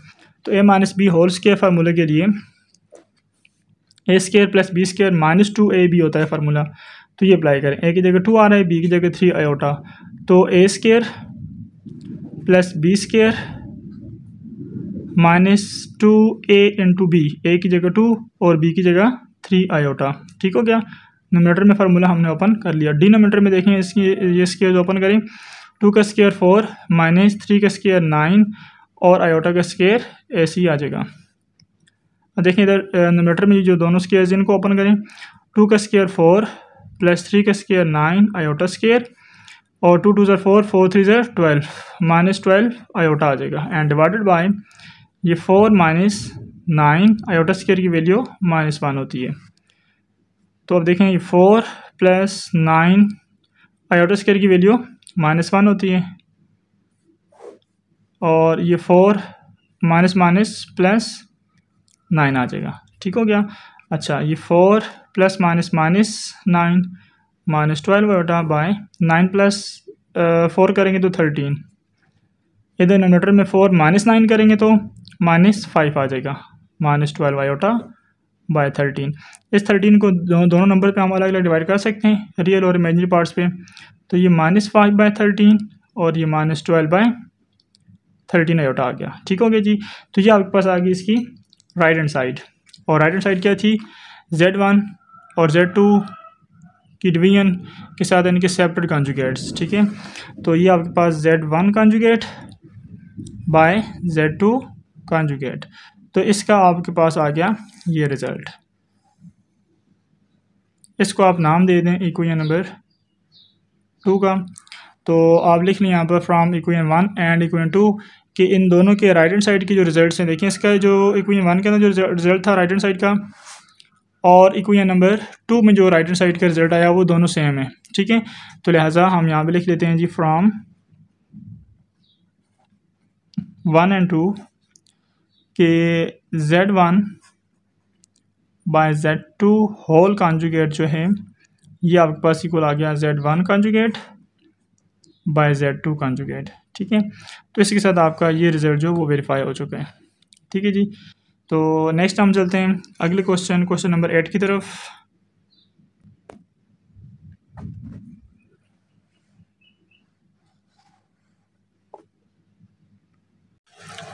[SPEAKER 1] तो a - b होल स्केयर फार्मूले के लिए a square + b square -2ab होता है फार्मूला। तो ये अप्लाई करें, ए की जगह 2 आ रहा है, बी की जगह 3 आयोटा, तो A square plus B square minus 2a into B, A की जगह 2 और बी की जगह 3 आयोटा। ठीक हो गया। नोमिनेटर में फार्मूला हमने ओपन कर लिया। डिनोमिनेटर में देखें इसकी ये स्क्वायर ओपन करें, 2 का स्क्वायर 4 माइनस 3 का स्क्वायर 9 और आयोटा का स्क्वायर ऐसे ही आ जाएगा। अब देखें इधर नोमिनेटर में जो दोनों स्क्वायर इनको ओपन करें, 2 का स्क्वायर 4 प्लस 3 का स्क्वायर 9 आयोटा स्क्वायर और 2 2 4 4 3 12 माइनस 12 आयोटा आ जाएगा एंड डिवाइडेड बाय ये 4 माइनस 9 आयोटा स्क्वायर की वैल्यू -1 होती है। तो अब देखें ये 4 प्लस 9 आयोटा स्क्वायर की वैल्यू -1 होती है और ये 4 माइनस माइनस प्लस 9 आ जाएगा। ठीक हो गया। अच्छा, ये 4 plus minus minus 9 minus 12 iota by 9 plus 4 करेंगे तो 13, इधर नोमिनेटर में 4 माइनस 9 करेंगे तो -5 आ जाएगा, -12 आयोटा बाय 13। इस 13 को दोनों नंबर पे हम अलग अलग डिवाइड कर सकते हैं, रियल और इमेजिनरी पार्ट्स पे। तो ये -5 बाय 13 और ये -12 बाय 13 आयोटा आ गया। ठीक हो गया जी। तो ये आपके पास आ गई इसकी राइट हैंड साइड। और राइट हैंड साइड क्या थी, Z1 और Z2 की डिवीजन के साथ इनके सेपरेट कॉन्जुगेट्स। ठीक है, तो ये आपके पास Z1 conjugate bye Z2 conjugate, तो इसका आपके पास आ गया ये रिज़ल्ट। इसको आप नाम दे दें इक्वेशन नंबर 2 का। तो आप लिख लें यहाँ पर फ्रॉम इक्वेशन 1 एंड इक्वेशन 2 कि इन दोनों के राइट हैंड साइड के जो रिजल्ट्स हैं, देखिए इसका जो इक्वेशन 1 के अंदर जो रिजल्ट था राइट हैंड साइड का और इक्वेशन नंबर 2 में जो राइट हैंड साइड का रिजल्ट आया वो दोनों सेम है। ठीक है, तो लिहाजा हम यहाँ पे लिख लेते हैं जी फ्रॉम 1 एंड 2 कि Z1 by Z2 whole conjugate जो है ये आपके पास इक्वल आ गया Z1 conjugate bye Z2 conjugate. ठीक है, तो इसी के साथ आपका ये रिजल्ट जो वो वेरीफाई हो चुका है। ठीक है जी। तो नेक्स्ट हम चलते हैं अगले क्वेश्चन नंबर 8 की तरफ।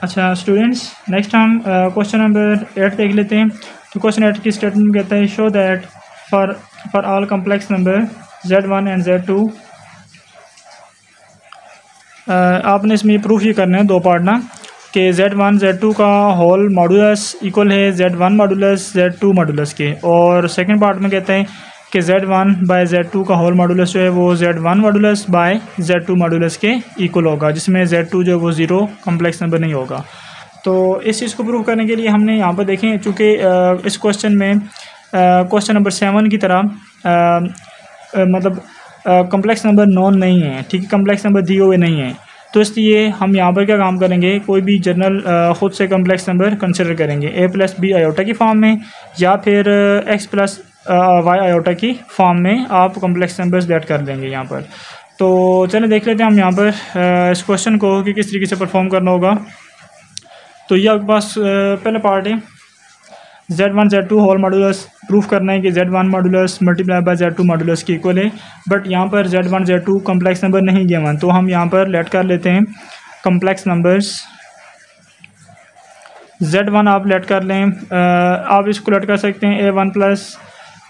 [SPEAKER 1] अच्छा स्टूडेंट्स, नेक्स्ट हम क्वेश्चन नंबर 8 देख लेते हैं। तो क्वेश्चन 8 की स्टेटमेंट कहता है show that for all complex number Z1 and Z2 आपने इसमें प्रूफ ये करना है दो पार्ट ना कि Z1 Z2 का होल मॉडुलस इक्वल है Z1 मॉडुलस Z2 मॉडुलस के, और सेकंड पार्ट में कहते हैं कि Z1 बाय Z2 का होल मॉडुलस जो है वो Z1 modulus by Z2 modulus के इक्वल होगा, जिसमें Z2 जो है वो ज़ीरो कम्प्लेक्स नंबर नहीं होगा। तो इस चीज़ को प्रूव करने के लिए हमने यहाँ पर देखें, चूँकि इस क्वेश्चन में क्वेश्चन नंबर 7 की तरह मतलब कम्प्लेक्स नंबर नॉन नहीं है। ठीक है, कम्प्लेक्स नंबर दिए हुए नहीं है, तो इसलिए हम यहाँ पर क्या काम करेंगे, कोई भी जनरल ख़ुद से कम्प्लेक्स नंबर कंसिडर करेंगे a प्लस बी आयोटा की फॉर्म में या फिर x प्लस वाई आयोटा की फॉर्म में आप कम्प्लेक्स नंबर्स लेट कर लेंगे यहाँ पर। तो चलिए देख लेते हैं हम यहाँ पर इस क्वेश्चन को कि किस तरीके से परफॉर्म करना होगा। तो ये आपके पास पहला पार्ट है Z1 Z2 whole modulus proof करना है कि Z1 modulus multiply by Z2 modulus की इक्वल है, बट यहाँ पर Z1 Z2 कम्प्लेक्स नंबर नहीं गिवन, तो हम यहाँ पर लेट कर लेते हैं कम्प्लेक्स नंबर्स। Z1 आप लेट कर लें, आप इसको लेट कर सकते हैं A1 प्लस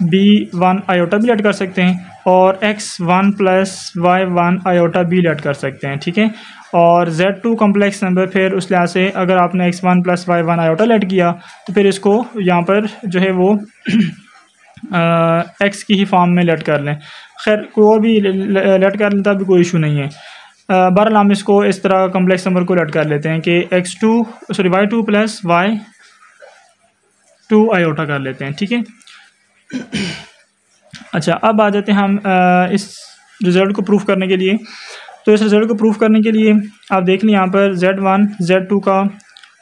[SPEAKER 1] B1 आयोटा भी लेट कर सकते हैं और X1 प्लस Y1 आयोटा भी लेट कर सकते हैं। ठीक है, और Z2 कम्प्लेक्स नंबर फिर उस लिहाज से अगर आपने X1 plus Y1 iota late किया तो फिर इसको यहाँ पर जो है वो X की ही फॉर्म में लेट कर लें। खैर कोई भी लेट कर लेता भी कोई इशू नहीं है। बहरहाल हम इसको इस तरह कम्प्लेक्स नंबर को लेट कर लेते हैं कि Y2 प्लस Y2 आयोटा कर लेते हैं। ठीक है, अच्छा अब आ जाते हैं हम इस रिज़ल्ट को प्रूफ करने के लिए। तो इस रिज़ल्ट को प्रूफ करने के लिए आप देख लें यहाँ पर Z1 Z2 का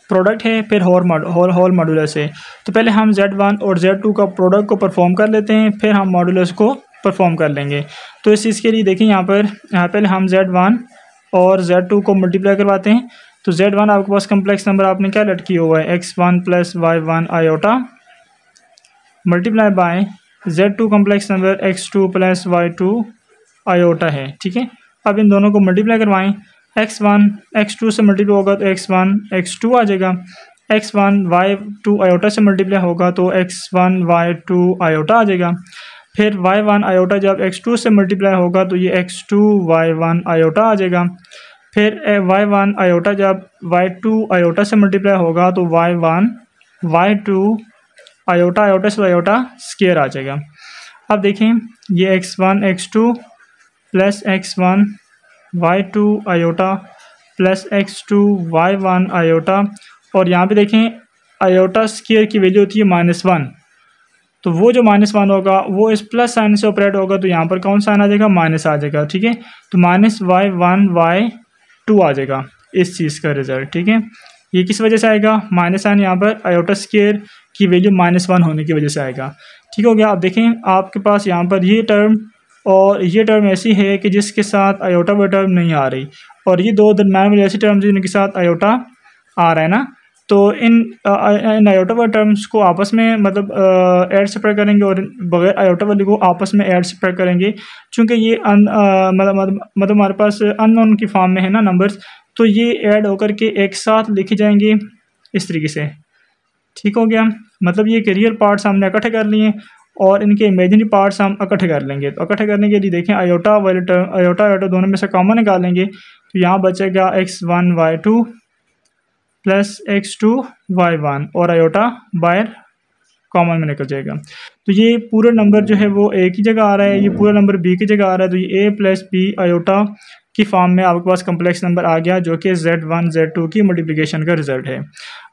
[SPEAKER 1] प्रोडक्ट है, फिर होल मॉडुलस है। तो पहले हम Z1 और Z2 का प्रोडक्ट को परफॉर्म कर लेते हैं, फिर हम मॉडुलस को परफॉर्म कर लेंगे। तो इस चीज़ के लिए देखें यहाँ पर पहले हम Z1 और Z2 को मल्टीप्लाई करवाते हैं। तो Z1 आपके पास कम्प्लेक्स नंबर आपने क्या लेट किया हुआ है X1 plus Y1 iota multiply by Z2 complex number x2 plus y2 iota है, ठीक है। अब इन दोनों को मल्टीप्लाई करवाएं, x1 x2 से मल्टीप्लाई होगा तो x1 x2 आ जाएगा, x1 y2 आयोटा से मल्टीप्लाई होगा तो x1 y2 आयोटा आ जाएगा। फिर y1 आयोटा जब x2 से मल्टीप्लाई होगा तो ये x2 y1 आयोटा आ जाएगा। फिर y1 आयोटा जब y2 आयोटा से मल्टीप्लाई होगा तो y1 y2 आयोटा आयोटा से आयोटा स्केयर आ जाएगा। अब देखें ये x1 x2 plus x1 y2 iota plus x2 y1 iota, और यहाँ पे देखें आयोटा स्केयर की वैल्यू होती है -1, तो वो जो -1 होगा वो इस प्लस साइन से ऑपरेट होगा, तो यहाँ पर कौन सा साइन आ जाएगा, माइनस आ जाएगा, ठीक है। तो -y1 y2 आ जाएगा इस चीज़ का रिजल्ट, ठीक है। ये किस वजह से आएगा, माइनस साइन यहाँ पर आयोटा स्केयर की वैल्यू -1 होने की वजह से आएगा, ठीक हो गया। अब देखें आपके पास यहाँ पर ये टर्म और ये टर्म ऐसी है कि जिसके साथ आयोटा वो टर्म नहीं आ रही, और ये दो दरम्यान वाली ऐसी टर्म जिनके साथ आयोटा आ रहा है ना, तो इन आयोटा वाले टर्म्स को आपस में मतलब ऐड सेपरेट करेंगे और बगैर आयोटा वाले को आपस में ऐड सेपरेट करेंगे, चूँकि ये मतलब हमारे पास अननोन की फॉर्म में है ना नंबर्स, तो ये ऐड होकर के एक साथ लिखे जाएंगे इस तरीके से, ठीक हो गया। मतलब ये रियल पार्ट्स हमने इकट्ठे कर लिए और इनके इमेजिनरी पार्ट्स हम इकट्ठे कर लेंगे। तो इकट्ठे करने के लिए देखें आयोटा वाले टर्म आयोटा आयोटा दोनों में से कॉमन निकालेंगे, तो यहाँ बचेगा x1 y2 plus x2 y1 और आयोटा बाहर कॉमन में निकल जाएगा। तो ये पूरा नंबर जो है वो ए की जगह आ रहा है, ये पूरा नंबर बी की जगह आ रहा है, तो ये a प्लस बी आयोटा की फॉर्म में आपके पास कम्प्लेक्स नंबर आ गया जो कि Z1 Z2 की मल्टीप्लिकेशन का रिजल्ट है।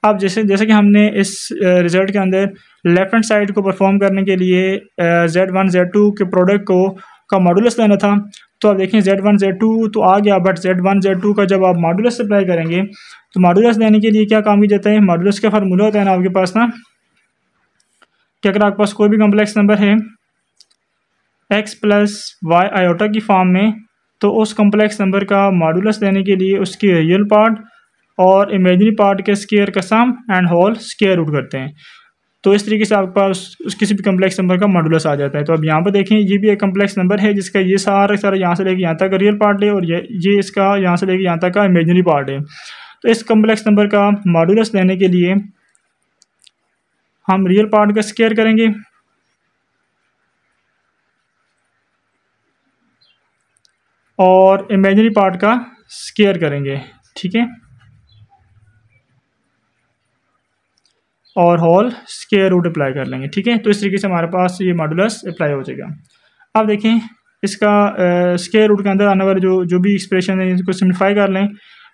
[SPEAKER 1] अब जैसे कि हमने इस रिजल्ट के अंदर लेफ्ट हैंड साइड को परफॉर्म करने के लिए Z1 Z2 के प्रोडक्ट का मॉडुलस लेना था, तो आप देखें Z1 Z2 तो आ गया, बट Z1 Z2 का जब आप मॉडुलस अप्लाई करेंगे तो मॉडुलस देने के लिए क्या काम किया जाता है, मॉडुलस का फार्मूला होता है ना आपके पास ना, कि अगर आपके पास कोई भी कम्प्लेक्स नंबर है x प्लस वाई आयोटा की फॉर्म में, तो उस कम्प्लेक्स नंबर का मॉडुलस देने के लिए उसकी रियल पार्ट और इमेजिनरी पार्ट के स्क्वायर का सम एंड होल स्क्वायर रूट करते हैं। तो इस तरीके से आपके पास किसी भी कम्प्लेक्स नंबर का मॉडुलस आ जाता है। तो अब यहाँ पर देखें ये भी एक कम्प्लेक्स नंबर है जिसका ये सारा यहाँ से लेके यहाँ तक का रियल पार्ट है और ये इसका यहाँ से लेके यहाँ तक का इमेजिनरी पार्ट है। तो इस कम्प्लेक्स नंबर का मॉडुलस देने के लिए हम रियल पार्ट का स्क्वायर करेंगे और इमेजिनरी पार्ट का स्क्वायर करेंगे, ठीक है, और होल स्क्वायर रूट अप्लाई कर लेंगे, ठीक है। तो इस तरीके से हमारे पास ये मॉडुलस अप्लाई हो जाएगा। अब देखें इसका स्क्वायर रूट के अंदर आने वाले जो भी एक्सप्रेशन है इसको सिम्प्लीफाई कर लें,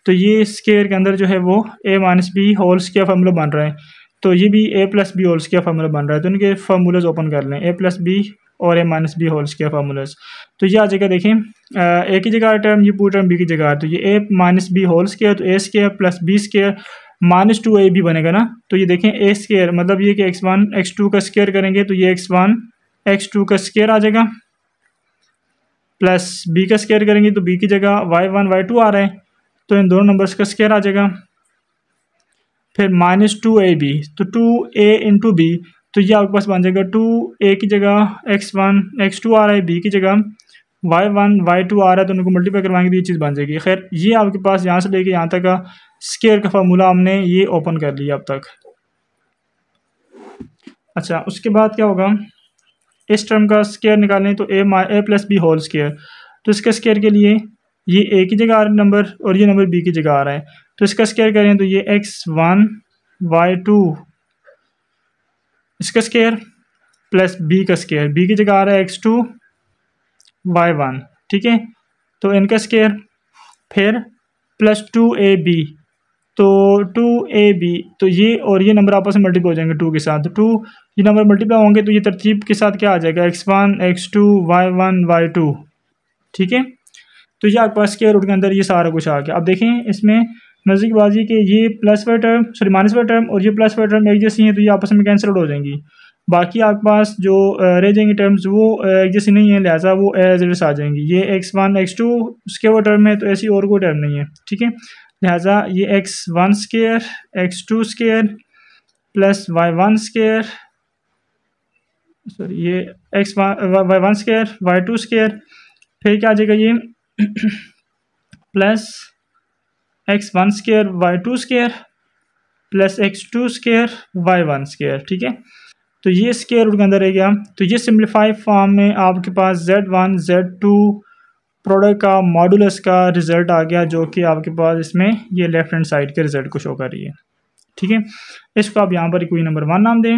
[SPEAKER 1] तो ये स्क्वायर के अंदर जो है वो a minus B whole square formula बन रहा है, तो ये भी a plus B whole square formula बन रहा है। तो इनके फार्मूलाज ओपन कर लें, a प्लस बी और a minus B whole square formulas, तो ये आ जाएगा। देखें a की जगह टर्म, ये पूरी टर्म b की जगह, तो ये a minus B whole square, तो a square plus B square -2ab बनेगा ना। तो ये देखें a स्क्वायर मतलब ये कि x1 x2 का स्क्वायर करेंगे तो ये x1 x2 का स्क्वायर आ जाएगा, प्लस b का स्क्वायर करेंगे तो b की जगह y1 y2 आ रहा है, तो इन दोनों नंबर्स का स्क्वायर आ जाएगा। फिर -2ab, तो 2a इंटू बी, तो ये आपके पास बन जाएगा 2a की जगह x1 x2 आ रहा है, b की जगह y1 y2 आ रहा है, तो उनको मल्टीप्लाई करवाएंगे तो ये चीज़ बन जाएगी। खैर ये आपके पास यहाँ से लेके यहाँ तक का स्क्वायर का फार्मूला हमने ये ओपन कर लिया अब तक। अच्छा उसके बाद क्या होगा, इस टर्म का स्क्वायर निकालें तो a plus B whole square, तो इसका स्क्वायर के लिए ये a की जगह आ रहा है नंबर और ये नंबर b की जगह आ रहा है, तो इसका स्क्वायर करें तो ये x1 y2 इसका स्क्वायर प्लस b का स्क्वायर, b की जगह आ रहा है x2 y1, ठीक है, तो इनका स्क्वायर, फिर प्लस 2ab, तो 2ab, तो ये और ये नंबर आपस में मल्टीप्लाई हो जाएंगे 2 के साथ, तो 2 ये नंबर मल्टीप्लाई होंगे तो ये तरतीब के साथ क्या आ जाएगा x1 x2 y1 y2, ठीक है। तो ये आपके पास स्क्वायर रूट के अंदर ये सारा कुछ आ गया। अब देखें इसमें नज़दीक बाजी के ये plus y term sorry minus y term और ये प्लस वाई टर्म एक जैसी हैं, तो ये आपस में कैंसिल हो जाएंगी। बाकी आपके पास जो रह जाएंगी टर्म्स वो एक जैसी नहीं है, लिहाजा वो एज इट इज आ जाएंगी। ये x1 x2 उसके वो टर्म है, तो ऐसी और कोई टर्म नहीं है, ठीक है। लिहाजा ये x1 square x2 square plus y1 square sorry ये x y one square y two square, फिर क्या आ जाएगा ये plus x one square y two square plus x two square y one square. ठीक है, तो ये स्क्वायर रूट के अंदर रह गया। तो ये सिंप्लीफाइड फॉर्म में आपके पास Z1 Z2 प्रोडक्ट का मॉडुलस का रिजल्ट आ गया, जो कि आपके पास इसमें ये लेफ्ट हैंड साइड के रिजल्ट को शो कर रही है। ठीक है, इसको आप यहाँ पर कोई नंबर 1 नाम दें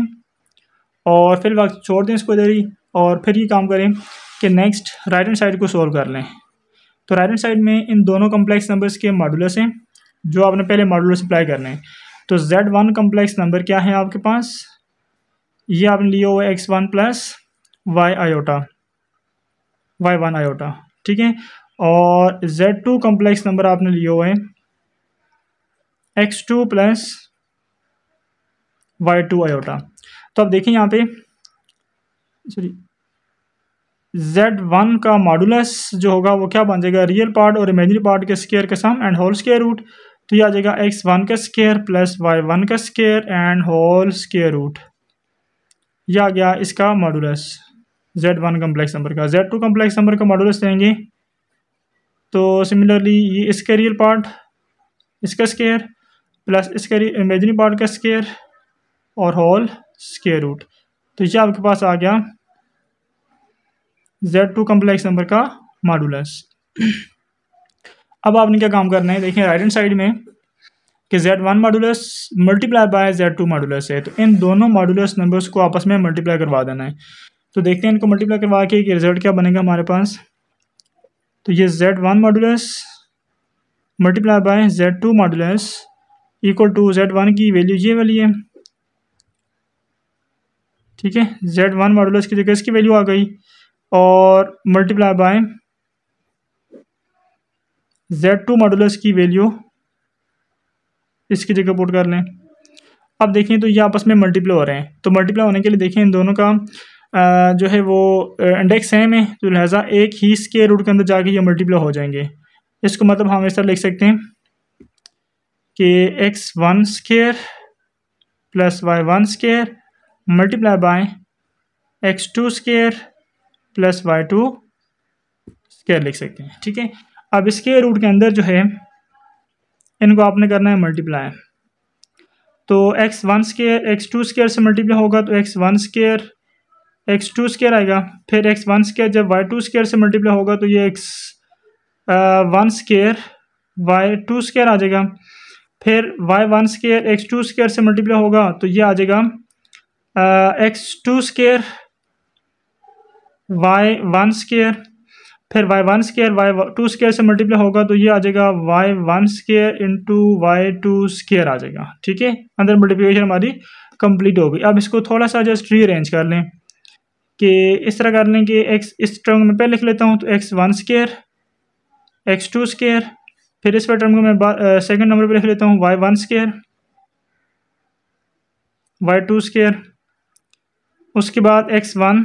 [SPEAKER 1] और फिर वक्त छोड़ दें इसको इधर ही, और फिर ये काम करें कि नेक्स्ट राइट हैंड साइड को सोल्व कर लें। तो राइट हैंड साइड में इन दोनों कम्प्लेक्स नंबर्स के मॉडुलस हैं जो आपने पहले मॉडुलस अप्लाई करने हैं। तो Z1 कम्प्लेक्स नंबर क्या है आपके पास, ये आपने लिया हुआ है x1 plus Y iota y1 iota. ठीक है, और Z2 कम्प्लेक्स नंबर आपने लिया हुआ है x2 प्लस y2 आयोटा। तो अब देखें यहाँ पे सॉरी Z1 का मॉडुलस जो होगा वो क्या बन जाएगा, रियल पार्ट और इमेजिनरी पार्ट के स्क्वायर का सम एंड होल स्क्वायर रूट। तो ये आ जाएगा x1 का स्क्वायर प्लस y1 का square and whole square root. यह आ गया इसका मॉडुलस Z1 कम्प्लेक्स नंबर का। Z2 कम्प्लेक्स नंबर का मॉडुलस देंगे तो सिमिलरली ये इसका रियल पार्ट इसका स्क्वायर प्लस इसका इमेजिनरी पार्ट का स्क्वायर और होल स्क्वायर रूट। तो ये आपके पास आ गया Z2 कम्प्लेक्स नंबर का मॉडुलस। अब आपने क्या काम करना है, देखिए राइट हैंड साइड में कि Z1 modulus multiply by Z2 modulus है, तो इन दोनों मॉडुलस नंबर्स को आपस में मल्टीप्लाई करवा देना है। तो देखते हैं इनको मल्टीप्लाई करवा के कि रिजल्ट क्या बनेगा हमारे पास। तो ये Z1 modulus multiply by Z2 modulus equal to Z1 की वैल्यू ये वाली है। ठीक है, Z1 मॉडुलस की जगह इसकी वैल्यू आ गई और मल्टीप्लाई बाय Z2 मॉडुलस की वैल्यू इसकी जगह पुट कर लें। अब देखें तो ये आपस में मल्टीप्लाई हो रहे हैं, तो मल्टीप्लाई होने के लिए देखें इन दोनों का जो है वो इंडेक्स सेम है, तो लिहाजा एक ही स्क्वायर रूट के अंदर जाके ये मल्टीप्लाई हो जाएंगे। इसको मतलब हम इस तरह लिख सकते हैं कि x1 square plus y1 square multiply by x2 square plus y2 square लिख सकते हैं। ठीक है, अब स्क्वायर रूट के अंदर जो है इनको आपने करना है मल्टीप्लाई। तो x1 स्क्वायर x2 स्क्वायर से मल्टीप्लाई होगा तो x1 स्क्वायर x2 स्क्वायर आएगा, फिर x1 स्क्वायर जब y2 स्क्वायर से मल्टीप्लाई होगा तो ये x1 स्क्वायर y2 स्क्वायर आ जाएगा, फिर y1 स्क्वायर x2 स्क्वायर से मल्टीप्लाई होगा तो ये आ जाएगा x2 स्क्वायर y1 स्क्वायर, फिर y1 स्क्वायर y2 स्क्वायर से मल्टीप्लाई होगा तो ये आ जाएगा y1 square into y2 square आ जाएगा। ठीक है, अंदर मल्टीप्लिकेशन हमारी कंप्लीट हो गई। अब इसको थोड़ा सा जस्ट रीअरेंज कर लें कि इस तरह कर लें कि x इस टर्म में पहले लिख लेता हूँ, तो x1 स्क्वायर x2 स्क्वायर, फिर इस टर्म को मैं सेकंड नंबर पे लिख लेता हूँ y1 स्क्वायर y2 स्क्वायर, उसके बाद x1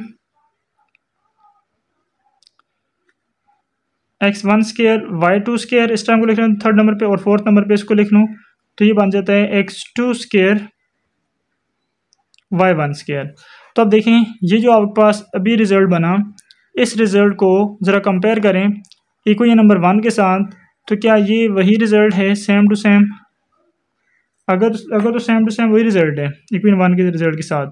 [SPEAKER 1] स्क्वायर y2 स्क्वायर इस टाइम को लिख रहा हूँ थर्ड नंबर पे, और फोर्थ नंबर पे इसको लिख लूँ तो ये बन जाता है x2 स्क्वायर y1 स्क्वायर। तो अब देखें ये जो आपके पास अभी रिज़ल्ट बना, इस रिज़ल्ट को ज़रा कंपेयर करें इक्वेशन नंबर 1 के साथ, तो क्या ये वही रिज़ल्ट है सेम टू सेम? अगर तो सेम टू सेम वही रिज़ल्ट है इक्वेशन 1 के रिज़ल्ट के साथ,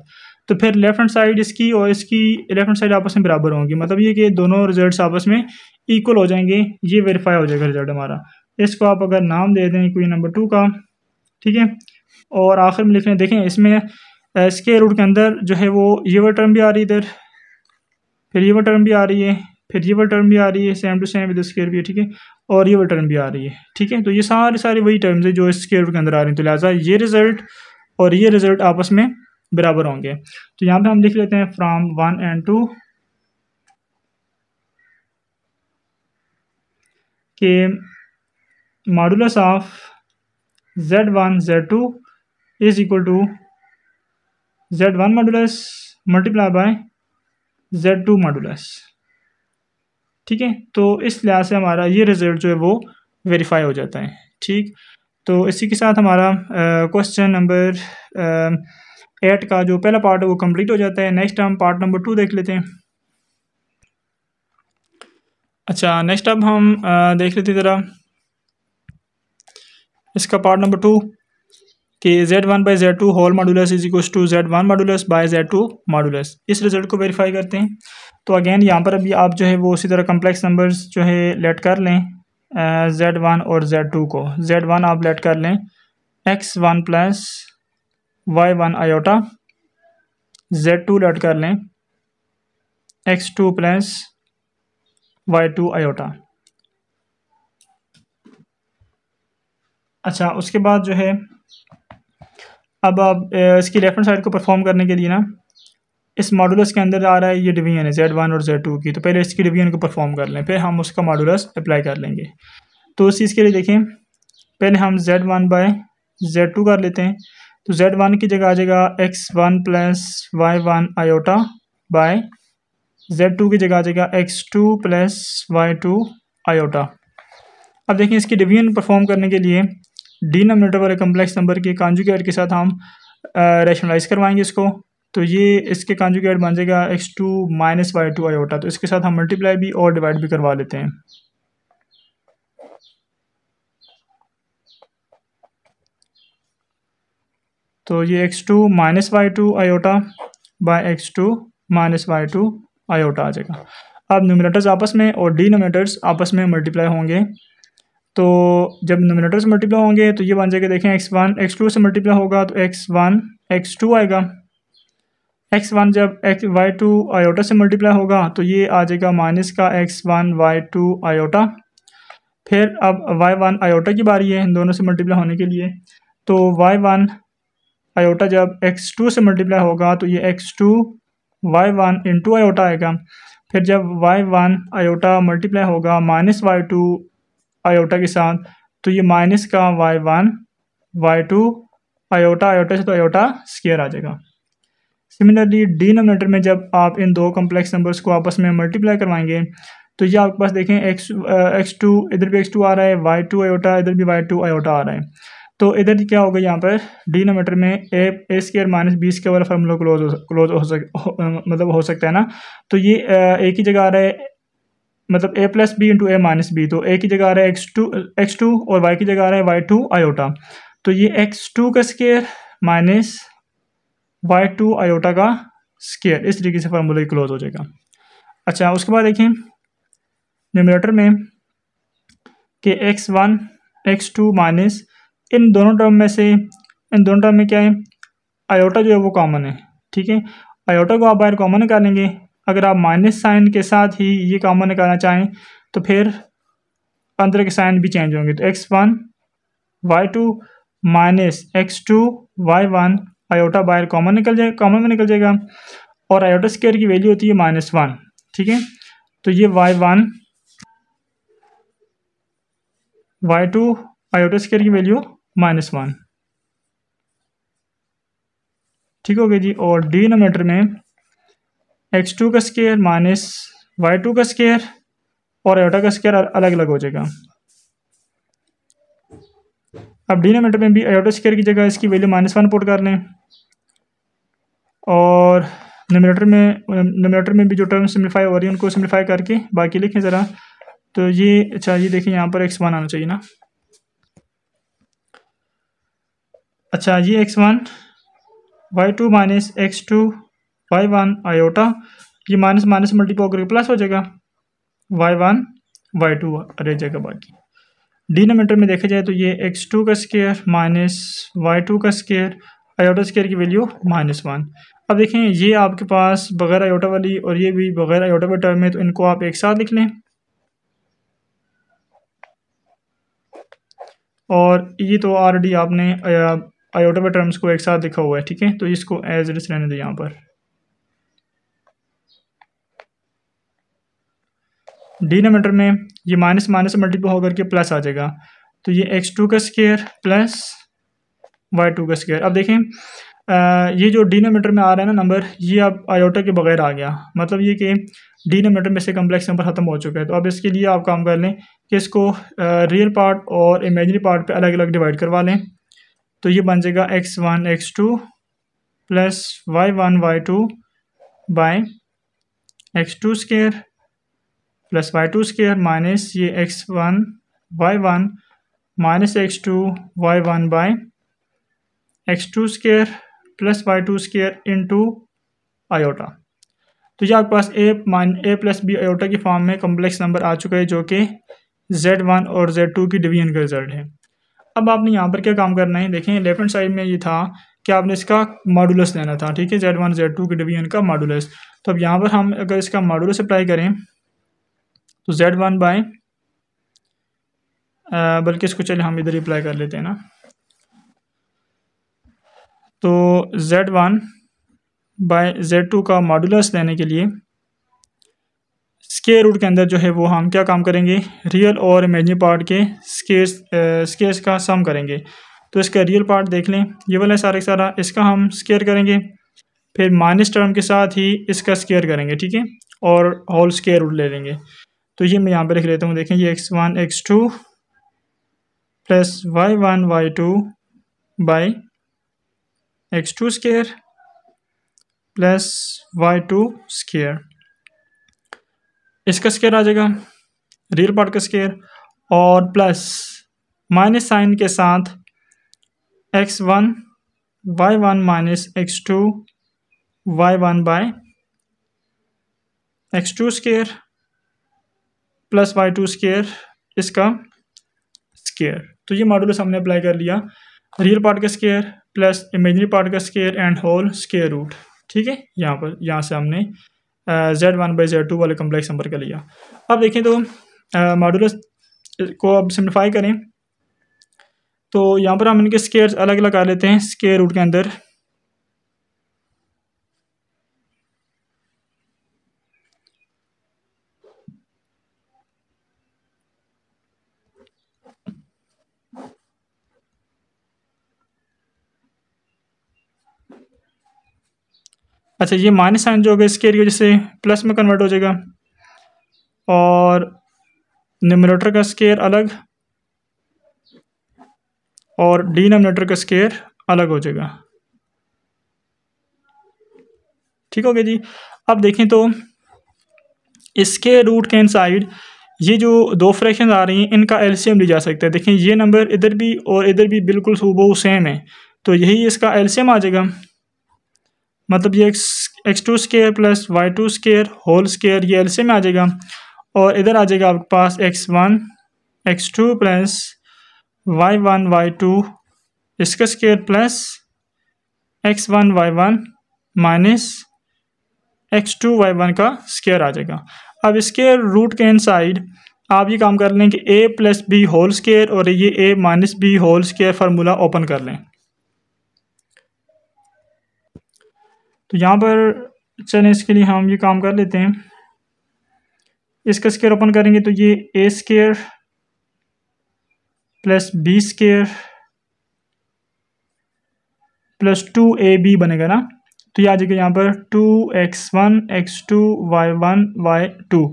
[SPEAKER 1] तो फिर लेफ्ट हैंड साइड इसकी और इसकी लेफ्ट हैंड साइड आपस में बराबर होंगी, मतलब ये कि दोनों रिजल्ट्स आपस में इक्वल हो जाएंगे, ये वेरीफाई हो जाएगा रिजल्ट हमारा। इसको आप अगर नाम दे दें इक्वेशन नंबर 2 का, ठीक है, और आखिर में लिख लें, देखें इसमें स्क्वायर रूट के अंदर जो है वो ये वाला टर्म भी आ रही है इधर, फिर ये वाला टर्म भी आ रही है, फिर ये वाला टर्म भी आ रही है same to same with square भी है, ठीक है, और ये वाला टर्म भी आ रही है, ठीक है। तो ये सारे वही टर्म्स है जो स्क्वायर रूट के अंदर आ रही हैं, तो लिहाजा ये रिजल्ट और ये रिजल्ट आपस में बराबर होंगे। तो यहाँ पे हम लिख लेते हैं फ्रॉम 1 and 2 के modulus of Z1 Z2 is equal to Z1 modulus multiply by Z2 modulus, ठीक है। तो इस लिहाज से हमारा ये रिजल्ट जो है वो वेरीफाई हो जाता है, ठीक। तो इसी के साथ हमारा क्वेश्चन नंबर 8 का जो पहला पार्ट है वो कंप्लीट हो जाता है। नेक्स्ट हम पार्ट नंबर 2 देख लेते हैं। अच्छा, नेक्स्ट अब हम देख लेते हैं ज़रा इसका पार्ट नंबर 2 कि Z1/Z2 whole modulus is equal to Z1 modulus by Z2 modulus. इस रिजल्ट को वेरीफाई करते हैं। तो अगेन यहाँ पर अभी आप जो है वो उसी तरह कम्प्लेक्स नंबर्स जो है लेट कर लें Z1 और Z2 को। Z1 आप लेट कर लें X1 plus Y1 iota, Z2 late कर लें X2 प्लस Y2 आयोटा। अच्छा, उसके बाद जो है अब आप इसकी लेफ्ट हैंड साइड को परफॉर्म करने के लिए ना इस मॉडुलस के अंदर आ रहा है ये डिवीजन है Z1 और Z2 की, तो पहले इसकी डिवीजन को परफॉर्म कर लें, फिर हम उसका मॉडुलस अप्लाई कर लेंगे। तो उस चीज़ के लिए देखें, पहले हम Z1/Z2 कर लेते हैं। तो Z1 की जगह आ जाएगा X1 plus Y1 iota bye Z2 की जगह आ जाएगा X2 प्लस Y2 आयोटा। अब देखें इसकी डिवीजन परफॉर्म करने के लिए डिनोमिनेटर वाले कम्प्लेक्स नंबर के कॉन्जुगेट के साथ हम रैशनलाइज करवाएंगे इसको। तो ये इसके कॉन्जुगेट बन जाएगा X2 माइनस Y2 आयोटा। तो इसके साथ हम मल्टीप्लाई भी और डिवाइड भी करवा लेते हैं। तो ये X2 minus Y2 iota by X2 minus Y2 iota आ जाएगा। अब न्यूमिनेटर्स आपस में और डिनोमिनेटर्स आपस में मल्टीप्लाई होंगे। तो जब न्यूमिनेटर्स मल्टीप्लाई होंगे तो ये बन जाएगा, देखें X1 X2 से मल्टीप्लाई होगा तो X1 X2 आएगा। X1 जब Y2 आयोटा से मल्टीप्लाई होगा तो ये आ जाएगा माइनस का X1 Y2 आयोटा। फिर अब Y1 आयोटा की बारी है इन दोनों से मल्टीप्लाई होने के लिए। तो Y1 आयोटा जब X2 से मल्टीप्लाई होगा तो ये X2 Y1 इंटू आयोटा आएगा। फिर जब Y1 आयोटा मल्टीप्लाई होगा माइनस Y2 आयोटा के साथ तो ये माइनस का Y1 Y2 आयोटा, आयोटा से तो आयोटा स्क्वायर आ जाएगा। सिमिलरली डिनोमिनेटर में जब आप इन दो कम्प्लेक्स नंबर्स को आपस में मल्टीप्लाई करवाएंगे तो ये आपके पास देखें X2 इधर भी X2 आ रहा है, Y2 आयोटा इधर भी Y2 आयोटा आ रहा है। तो इधर क्या होगा, यहाँ पर डिनोमिनेटर में ए स्क्वायर माइनस बी स्क्वायर वाला फार्मूला मतलब हो सकता है ना। तो ये ए की जगह आ रहा है, मतलब a plus b into a minus b. तो a की जगह आ रहा है x2 और y की जगह आ रहा है y2 आयोटा। तो ये x2 का स्क्वायर माइनस y2 आयोटा का स्क्वायर, इस तरीके से फार्मूला क्लोज हो जाएगा। अच्छा, उसके बाद देखें न्यूमरेटर में कि x1 x2 माइनस इन दोनों टर्म में क्या है, आयोटा जो है वो कॉमन है। ठीक है, आयोटा को आप बाहर कॉमन निकालेंगे। अगर आप माइनस साइन के साथ ही ये कॉमन निकालना चाहें तो फिर अंदर के साइन भी चेंज होंगे। तो X1 Y2 minus X2 Y1 iota बाहर कॉमन में निकल जाएगा और आयोटा स्क्वायर की वैल्यू होती है -1। ठीक है, तो ये Y1 Y2 आयोटा स्क्वायर की वैल्यू -1। ठीक हो गया जी। और डिनोमिनेटर में X2 का स्क्वायर माइनस Y2 का स्क्वायर और आयोटा का स्क्वायर अलग अलग हो जाएगा। अब डिनोमिनेटर में भी आयोटा स्क्वायर की जगह इसकी वैल्यू -1 पुट कर लें और न्यूमरेटर में भी जो टर्म सिम्प्लीफाई हो रही है उनको सिम्प्लीफाई करके बाकी लिखें ज़रा। तो ये अच्छा, ये देखें यहाँ पर X1 आना चाहिए ना। अच्छा, ये X1 Y2 minus X2 Y1 iota, ये माइनस माइनस मल्टीप्लाई करके प्लस हो जाएगा, Y1 Y2 रह जाएगा बाकी। डिनोमिनेटर में देखा जाए तो ये X2 का स्क्वायर माइनस Y2 का स्क्वायर, आयोटा स्क्वायर की वैल्यू -1। अब देखें ये आपके पास बगैर आयोटा वाली और ये भी बगैर आयोटा वाली टर्म है, तो इनको आप एक साथ लिख लें। और ये तो ऑलरेडी आपने आयोटा वाले टर्म्स को एक साथ लिखा हुआ है। ठीक है, तो इसको एज इट इज रहने दें यहाँ पर। डिनोमिनेटर में ये माइनस माइनस से मल्टीप्लाई होकर के प्लस आ जाएगा। तो ये X2 का स्क्वायर प्लस Y2 का स्क्वायर। अब देखें ये जो डिनोमिनेटर में आ रहा है ना नंबर, ये अब आयोटा के बगैर आ गया, मतलब ये कि डिनोमिनेटर में से कम्प्लेक्स नंबर ख़त्म हो चुका है। तो अब इसके लिए आप काम कर लें कि इसको रियल पार्ट और इमेजिनरी पार्ट पे अलग अलग डिवाइड करवा लें। तो ये बन जाएगा X1 X2 plus y1 y2 by x2 square plus y2 square minus ये x1 y1 minus x2 y1 by x2 square plus y2 square into iota. तो ये आपके पास a प्लस बी आयोटा की फॉर्म में कॉम्प्लेक्स नंबर आ चुका है जो कि z1 और z2 की डिवीजन का रिजल्ट है। अब आपने यहाँ पर क्या काम करना है, देखें लेफ्ट हैंड साइड में ये था कि आपने इसका मॉडुलस लेना था, ठीक है, z1 z2 की डिवीजन का मॉडुलस। तो अब यहाँ पर हम अगर इसका मॉडुलस अप्लाई करें तो z1 बाय बल्कि इसको चलिए हम इधर ही अप्लाई कर लेते हैं ना। तो z1 बाय z2 का मॉडुलस लेने के लिए स्क्वायर रूट के अंदर जो है वो हम क्या काम करेंगे, रियल और इमेजिनरी पार्ट के स्क्वायर्स का सम करेंगे। तो इसका रियल पार्ट देख लें, ये वाला सारा सारा इसका हम स्क्वायर करेंगे, फिर माइनस टर्म के साथ ही इसका स्क्वायर करेंगे, ठीक है, और होल स्क्वायर रूट ले लेंगे। तो ये मैं यहाँ पर लिख लेता हूँ, देखें ये x1 x2 plus y1 y2 by x2 square plus y2 square, इसका स्क्वायर आ जाएगा रियल पार्ट का स्क्वायर, और प्लस माइनस साइन के साथ x1 y1 minus x2 y1 by x2 square plus y2 square, इसका स्क्वायर। तो ये मॉडुलस हमने अप्लाई कर लिया, रियल पार्ट का स्क्वायर प्लस इमेजिनरी पार्ट का square and whole square root, ठीक है। यहाँ से हमने z1 बाई z2 वाले कॉम्प्लेक्स नंबर का लिया। अब देखें तो मॉडुलस को अब सिम्प्लीफाई करें तो यहाँ पर हम इनके स्क्वायर्स अलग अलग कर लेते हैं स्क्वायर रूट के अंदर। अच्छा, ये माइनस साइन जो होगा स्क्वायर की वजह से प्लस में कन्वर्ट हो जाएगा, और न्यूमरेटर का स्क्वायर अलग और डिनोमिनेटर का स्क्वायर अलग हो जाएगा, ठीक हो गया जी। अब देखें तो इसके रूट के इनसाइड ये जो दो फ्रैक्शन आ रही हैं इनका एलसीएम ली जा सकता है। देखें ये नंबर इधर भी और इधर भी बिल्कुल हूबहू सेम है, तो यही इसका एलसीएम आ जाएगा। मतलब ये x2 square plus y2 square whole square ये एलसीएम आ जाएगा, और इधर आ जाएगा आपके पास x1 x2 plus y1 y2 इसका square plus x1 y1 minus x2 y1 का स्क्वायर आ जाएगा। अब इसके रूट के इनसाइड आप ये काम कर लें कि a plus B whole square और ये a minus B whole square formula open कर लें। तो यहाँ पर चलें इसके लिए हम ये काम कर लेते हैं, इसका स्क्वायर ओपन करेंगे तो ये a square plus B square plus 2ab बनेगा ना। तो ये आ जाएगा यहाँ पर 2x1 x2 y1 y2,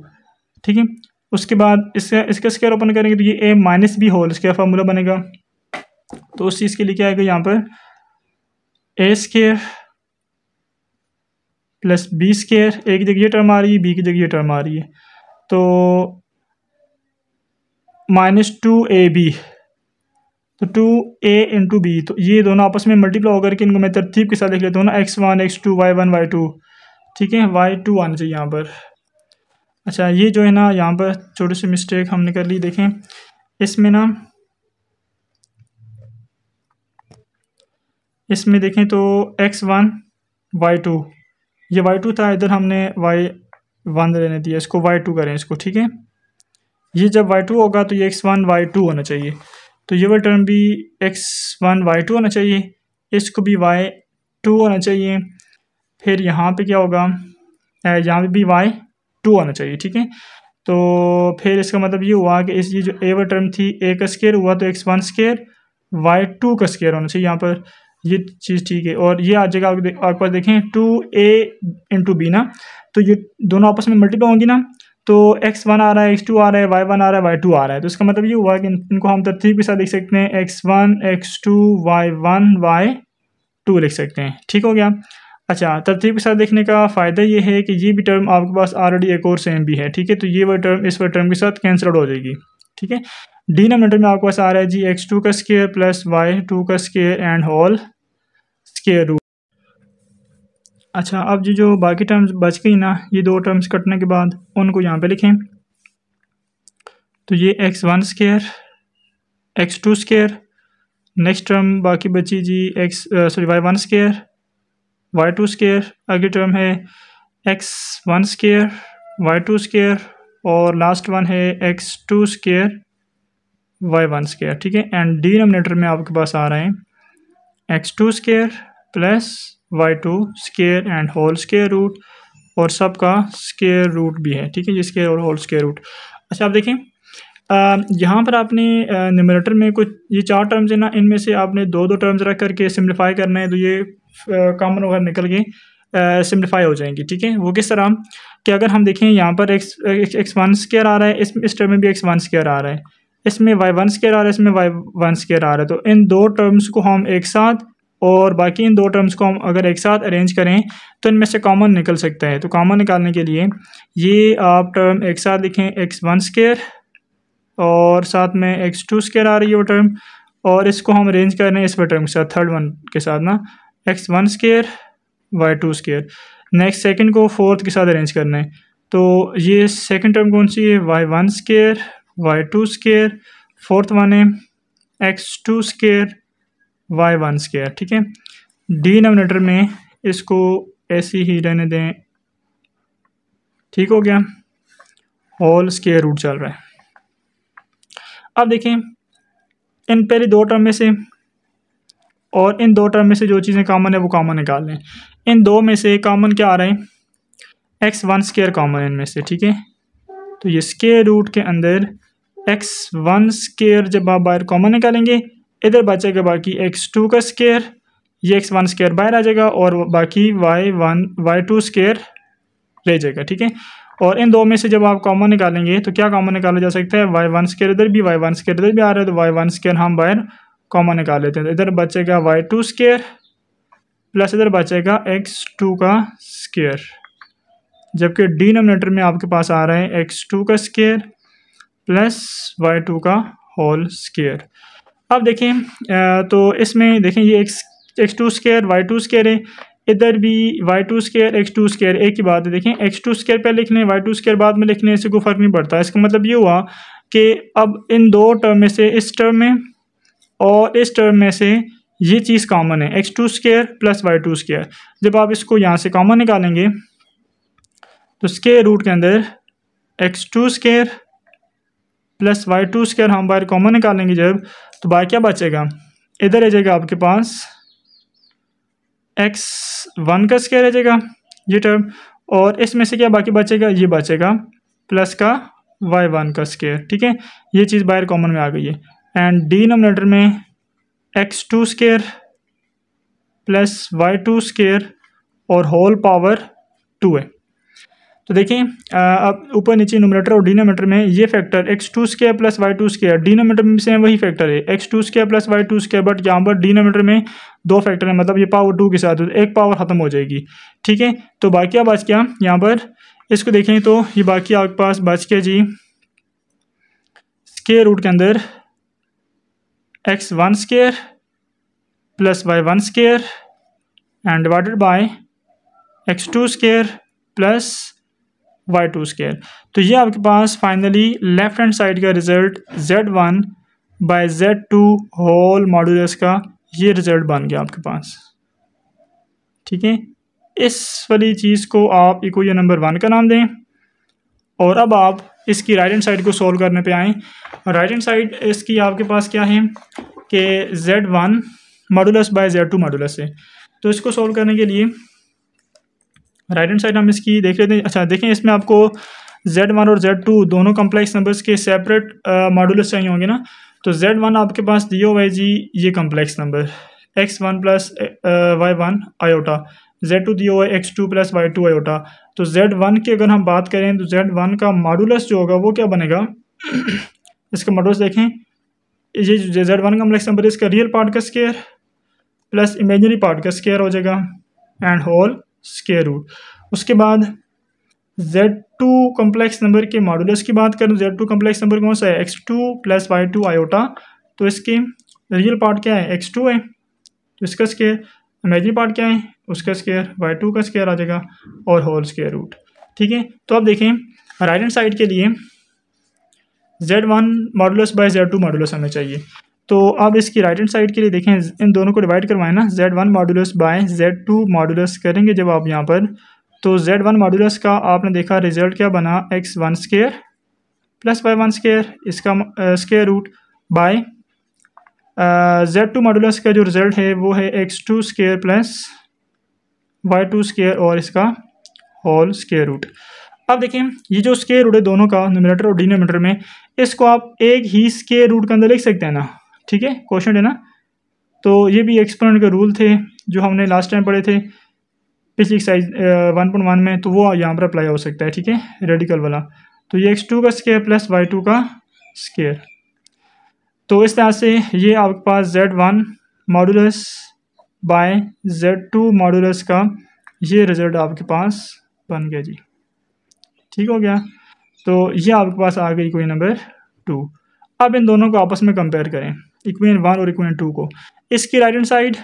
[SPEAKER 1] ठीक है। उसके बाद इसका स्क्वायर ओपन करेंगे तो ये a minus B whole square formula बनेगा। तो उस चीज़ के लिए क्या आएगा यहाँ पर a square plus B square, A की जगह ये टर्म आ रही है, बी की जगह ये टर्म आ रही है, तो माइनस 2ab, तो 2a इंटू बी, तो ये दोनों आपस में मल्टीप्लाई होकर के इनको मैं तरतीब के साथ लिख लेता हूँ ना, x1 x2 y1 y2, ठीक है, y2 आना चाहिए यहाँ पर। अच्छा, ये जो है ना यहाँ पर छोटी सी मिस्टेक हमने कर ली, देखें इसमें ना, इसमें देखें तो x1 y2 ये y2 था, इधर हमने y1 लेने दिया, इसको y2 करें इसको, ठीक है। ये जब y2 होगा तो ये x1 y2 होना चाहिए, तो ये वाला टर्म भी x1 y2 होना चाहिए, इसको भी y2 होना चाहिए, फिर यहाँ पे क्या होगा, यहाँ पे भी y2 होना चाहिए, ठीक है। तो फिर इसका मतलब ये हुआ कि ये जो a वाला टर्म थी a का स्क्वायर हुआ तो x1 स्क्वायर y2 का स्क्वायर होना चाहिए यहाँ पर, ये चीज़ ठीक है। और ये आ जाएगा आपके पास देखें 2a इंटू बी ना, तो ये दोनों आपस में मल्टीप्लाई होंगी ना, तो x1 आ रहा है, x2 आ रहा है, y1 आ रहा है, y2 आ रहा है, तो इसका मतलब ये हुआ कि इनको हम तरतीब के साथ लिख सकते हैं x1 x2 y1 y2, 2 लिख सकते हैं। ठीक हो गया। अच्छा, तरतीब के साथ देखने का फ़ायदा ये है कि ये भी टर्म आपके पास ऑलरेडी एक और सेम भी है। ठीक है, तो ये वाली टर्म इस वाली टर्म के साथ कैंसिल आउट हो जाएगी। ठीक है, डिनोमिनेटर में आपके पास आ रहा है जी x2 का स्क्वायर प्लस y2 का square and whole square root. अच्छा, अब जो बाकी टर्म्स बच गई ना, ये दो टर्म्स कटने के बाद उनको यहाँ पे लिखें। तो ये x1 square x2 square, next term बाकी बची जी y1 स्क्वायर y2 स्क्वायर, अगली टर्म है x1 स्क्वायर y2 स्क्वायर और लास्ट वन है x2 स्क्वायर y1 स्क्वायर। ठीक है, एंड डिनोमिनेटर में आपके पास आ रहे हैं x2 square plus y2 square and whole square root और सब का स्क्वायर रूट भी है। ठीक है, ये स्क्वायर और होल स्क्वायर रूट। अच्छा, आप देखें यहाँ पर आपने न्यूमरेटर में कुछ ये 4 टर्म्स है ना, इनमें से आपने दो टर्म्स रख करके सिम्प्लीफाई करना है, तो ये कॉमन वगैरह निकल के सिम्प्लीफाई हो जाएंगी। ठीक है, वो किस तरह कि अगर हम देखें यहाँ पर x1 स्क्वायर आ रहा है, इस टर्म में भी x1 स्क्वायर आ रहा है, इसमें y1 स्क्वायर आ रहा है, इसमें y1 स्क्वायर आ रहा है, तो इन दो टर्म्स को हम एक साथ और बाकी इन दो टर्म्स को हम अगर एक साथ अरेंज करें तो इनमें से कॉमन निकल सकता है। तो कॉमन निकालने के लिए ये आप टर्म एक साथ लिखें x1 स्क्वायर और साथ में x2 स्क्वायर आ रही है वो टर्म, और इसको हम अरेंज कर रहे हैं इस टर्म के साथ, थर्ड वन के साथ ना, x1 square y2 square. Next second को फोर्थ के साथ अरेंज करना है, तो ये सेकंड टर्म कौन सी है, y1 square y2 square, fourth one है x2 स्क्वायर y1 स्क्वायर। ठीक है, डिनोमिनेटर में इसको ऐसे ही रहने दें। ठीक हो गया, होल स्क्वायर रूट चल रहा है। अब देखें इन पहले दो टर्म में से और इन दो टर्म में से जो चीज़ें कॉमन है वो कॉमन निकाल लें। इन दो में से कॉमन क्या आ रहा है, x1 स्क्वायर कॉमन है इनमें से। ठीक है, तो ये स्क्वायर रूट के अंदर x1 स्क्वायर जब आप बाहर कॉमन निकालेंगे, इधर बचेगा बाकी x2 का स्क्वायर, ये x1 स्क्वायर बाहर आ जाएगा और बाकी y2 स्क्वायर रह जाएगा। ठीक है, और इन दो में से जब आप कॉमन निकालेंगे तो क्या कॉमन निकाला जा सकता है, y1 स्क्वायर इधर भी y1 स्क्वायर इधर भी आ रहा है, तो y1 स्क्वायर हम बाहर कॉमन निकाल लेते हैं, तो इधर बचेगा y2 स्क्वायर प्लस इधर बचेगा x2 का स्क्वायर, जबकि डिनोमिनेटर में आपके पास आ रहा है x2 का स्क्वायर प्लस y2 का होल स्क्वायर। अब देखें तो इसमें देखें ये x2 स्क्वायर y2 स्क्वायर है, इधर भी y2 स्क्वायर x2 स्क्वायर, एक ही बात है। देखें x2 स्क्वायर पहले लिखने y2 स्क्वायर बाद में लिखने से कोई फ़र्क नहीं पड़ता। इसका मतलब ये हुआ कि अब इन दो टर्म में से इस टर्म में और इस टर्म में से ये चीज़ कॉमन है, x2 square plus y2 square. जब आप इसको यहाँ से कॉमन निकालेंगे तो स्क्वायर रूट के अंदर x2 square plus y2 square हम बाहर कॉमन निकालेंगे जब, तो बाहर क्या बचेगा, इधर रह जाएगा आपके पास x1 का स्क्वायर रह जाएगा ये टर्म, और इसमें से क्या बाकी बचेगा, ये बचेगा प्लस का y1 का स्क्वायर। ठीक है, ये चीज़ बाहर कॉमन में आ गई है, एंड डिनोमिनेटर में x2 square plus y2 square और होल पावर 2 है। तो देखें अब ऊपर नीचे न्यूमरेटर और डिनोमिनेटर में ये factor x2 square plus y2 square, denominator में से वही फैक्टर है x2 square plus y2 square, but यहाँ पर डिनोमिनेटर में दो फैक्टर है, मतलब ये पावर 2 के साथ एक पावर ख़त्म हो जाएगी। ठीक है, तो बाकी क्या बच गया यहाँ पर, इसको देखें तो ये बाकी आपके पास बच गया जी स्क्वायर रूट के अंदर x1 square plus y1 square and divided by x2 square plus y2 square. तो ये आपके पास फाइनली लेफ्ट हैंड साइड का result z1 by z2 whole modulus का ये रिजल्ट बन गया आपके पास। ठीक है, इस वाली चीज़ को आप इक्वेशन नंबर 1 का नाम दें, और अब आप इसकी राइट हैंड साइड को सॉल्व करने पे आएँ। राइट हैंड साइड इसकी आपके पास क्या है कि z1 modulus by z2 modulus है, तो इसको सॉल्व करने के लिए राइट हैंड साइड हम इसकी देख लेते हैं। अच्छा देखें, इसमें आपको z1 और z2 दोनों कम्प्लेक्स नंबर्स के सेपरेट मॉडुलस चाहिए होंगे ना, तो z1 आपके पास दिया हुआ है जी ये complex number x1 plus y1 iota, z2 दिया हुआ है x2 प्लस y2 आयोटा। तो z1 की अगर हम बात करें तो z1 का मॉडुलस जो होगा वो क्या बनेगा इसका मॉडुलस देखें, ये z1 कम्प्लेक्स नंबर इसका रियल पार्ट का स्क्वायर प्लस इमेजिनरी पार्ट का स्क्वायर हो जाएगा एंड होल स्क्वायर रूट। उसके बाद Z2 कम्प्लेक्स नंबर के मॉडुलस की बात करूँ, Z2 कम्प्लेक्स नंबर कौन सा है, x2 प्लस y2 आयोटा। तो इसके रियल पार्ट क्या है, x2 है, तो इसका स्क्वायर। इमेजिनरी पार्ट क्या है, उसका स्क्वायर, y2 का स्क्वायर आ जाएगा और होल स्क्वायर रूट। ठीक है, तो अब देखें राइट हैंड साइड के लिए Z1 modulus by Z2 modulus हमें चाहिए। तो अब इसकी राइट हैंड साइड के लिए देखें, इन दोनों को डिवाइड करवाएं ना, Z1 modulus by Z2 modulus करेंगे जब आप यहाँ पर, तो Z1 मॉडुलस का आपने देखा रिजल्ट क्या बना, x1 square plus y1 square, इसका square root by Z2 modulus का जो रिजल्ट है वो है x2 square plus y2 square और इसका होल स्क्वायर रूट। अब देखें ये जो स्क्वायर रूट है दोनों का, न्यूमरेटर और डिनोमिनेटर में, इसको आप एक ही स्क्वायर रूट के अंदर लिख सकते हैं ना। ठीक है, क्वेश्चन है ना। तो ये भी एक्सपोनेंट के रूल थे जो हमने लास्ट टाइम पढ़े थे पिछली एक्सरसाइज 1.1 में, तो वो यहाँ पर अप्लाई हो सकता है। ठीक है, रेडिकल वाला। तो ये x2 का स्क्वायर प्लस y2 का स्क्वायर। तो इस तरह से ये आपके पास Z1 modulus by Z2 modulus का ये रिजल्ट आपके पास बन गया जी। ठीक हो गया, तो ये आपके पास आ गई इक्वेशन नंबर 2। अब इन दोनों को आपस में कंपेयर करें, इक्वेशन 1 और इक्वेशन 2 को। इसकी राइट हैंड साइड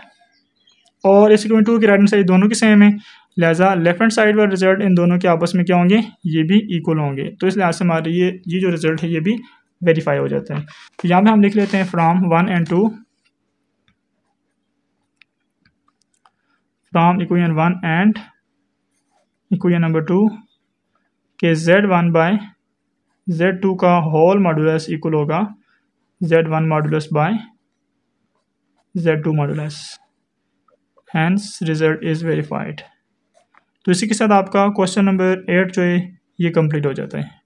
[SPEAKER 1] और इस इक्वेशन 2 की राइट हैंड साइड दोनों की सेम है, लिहाजा लेफ्ट हैंड साइड वाले रिजल्ट इन दोनों के आपस में क्या होंगे, ये भी इक्वल होंगे। तो इस लिहाज से हमारे ये जो रिजल्ट है ये भी वेरीफाई हो जाता है। तो यहाँ पे हम लिख लेते हैं from 1 and 2, from equation 1 and equation number 2 के Z1 बाय Z2 का होल मॉडुलस इक्वल होगा Z1 modulus by Z2 modulus, hence result is verified. तो इसी के साथ आपका क्वेश्चन नंबर 8 जो है ये कंप्लीट हो जाता है।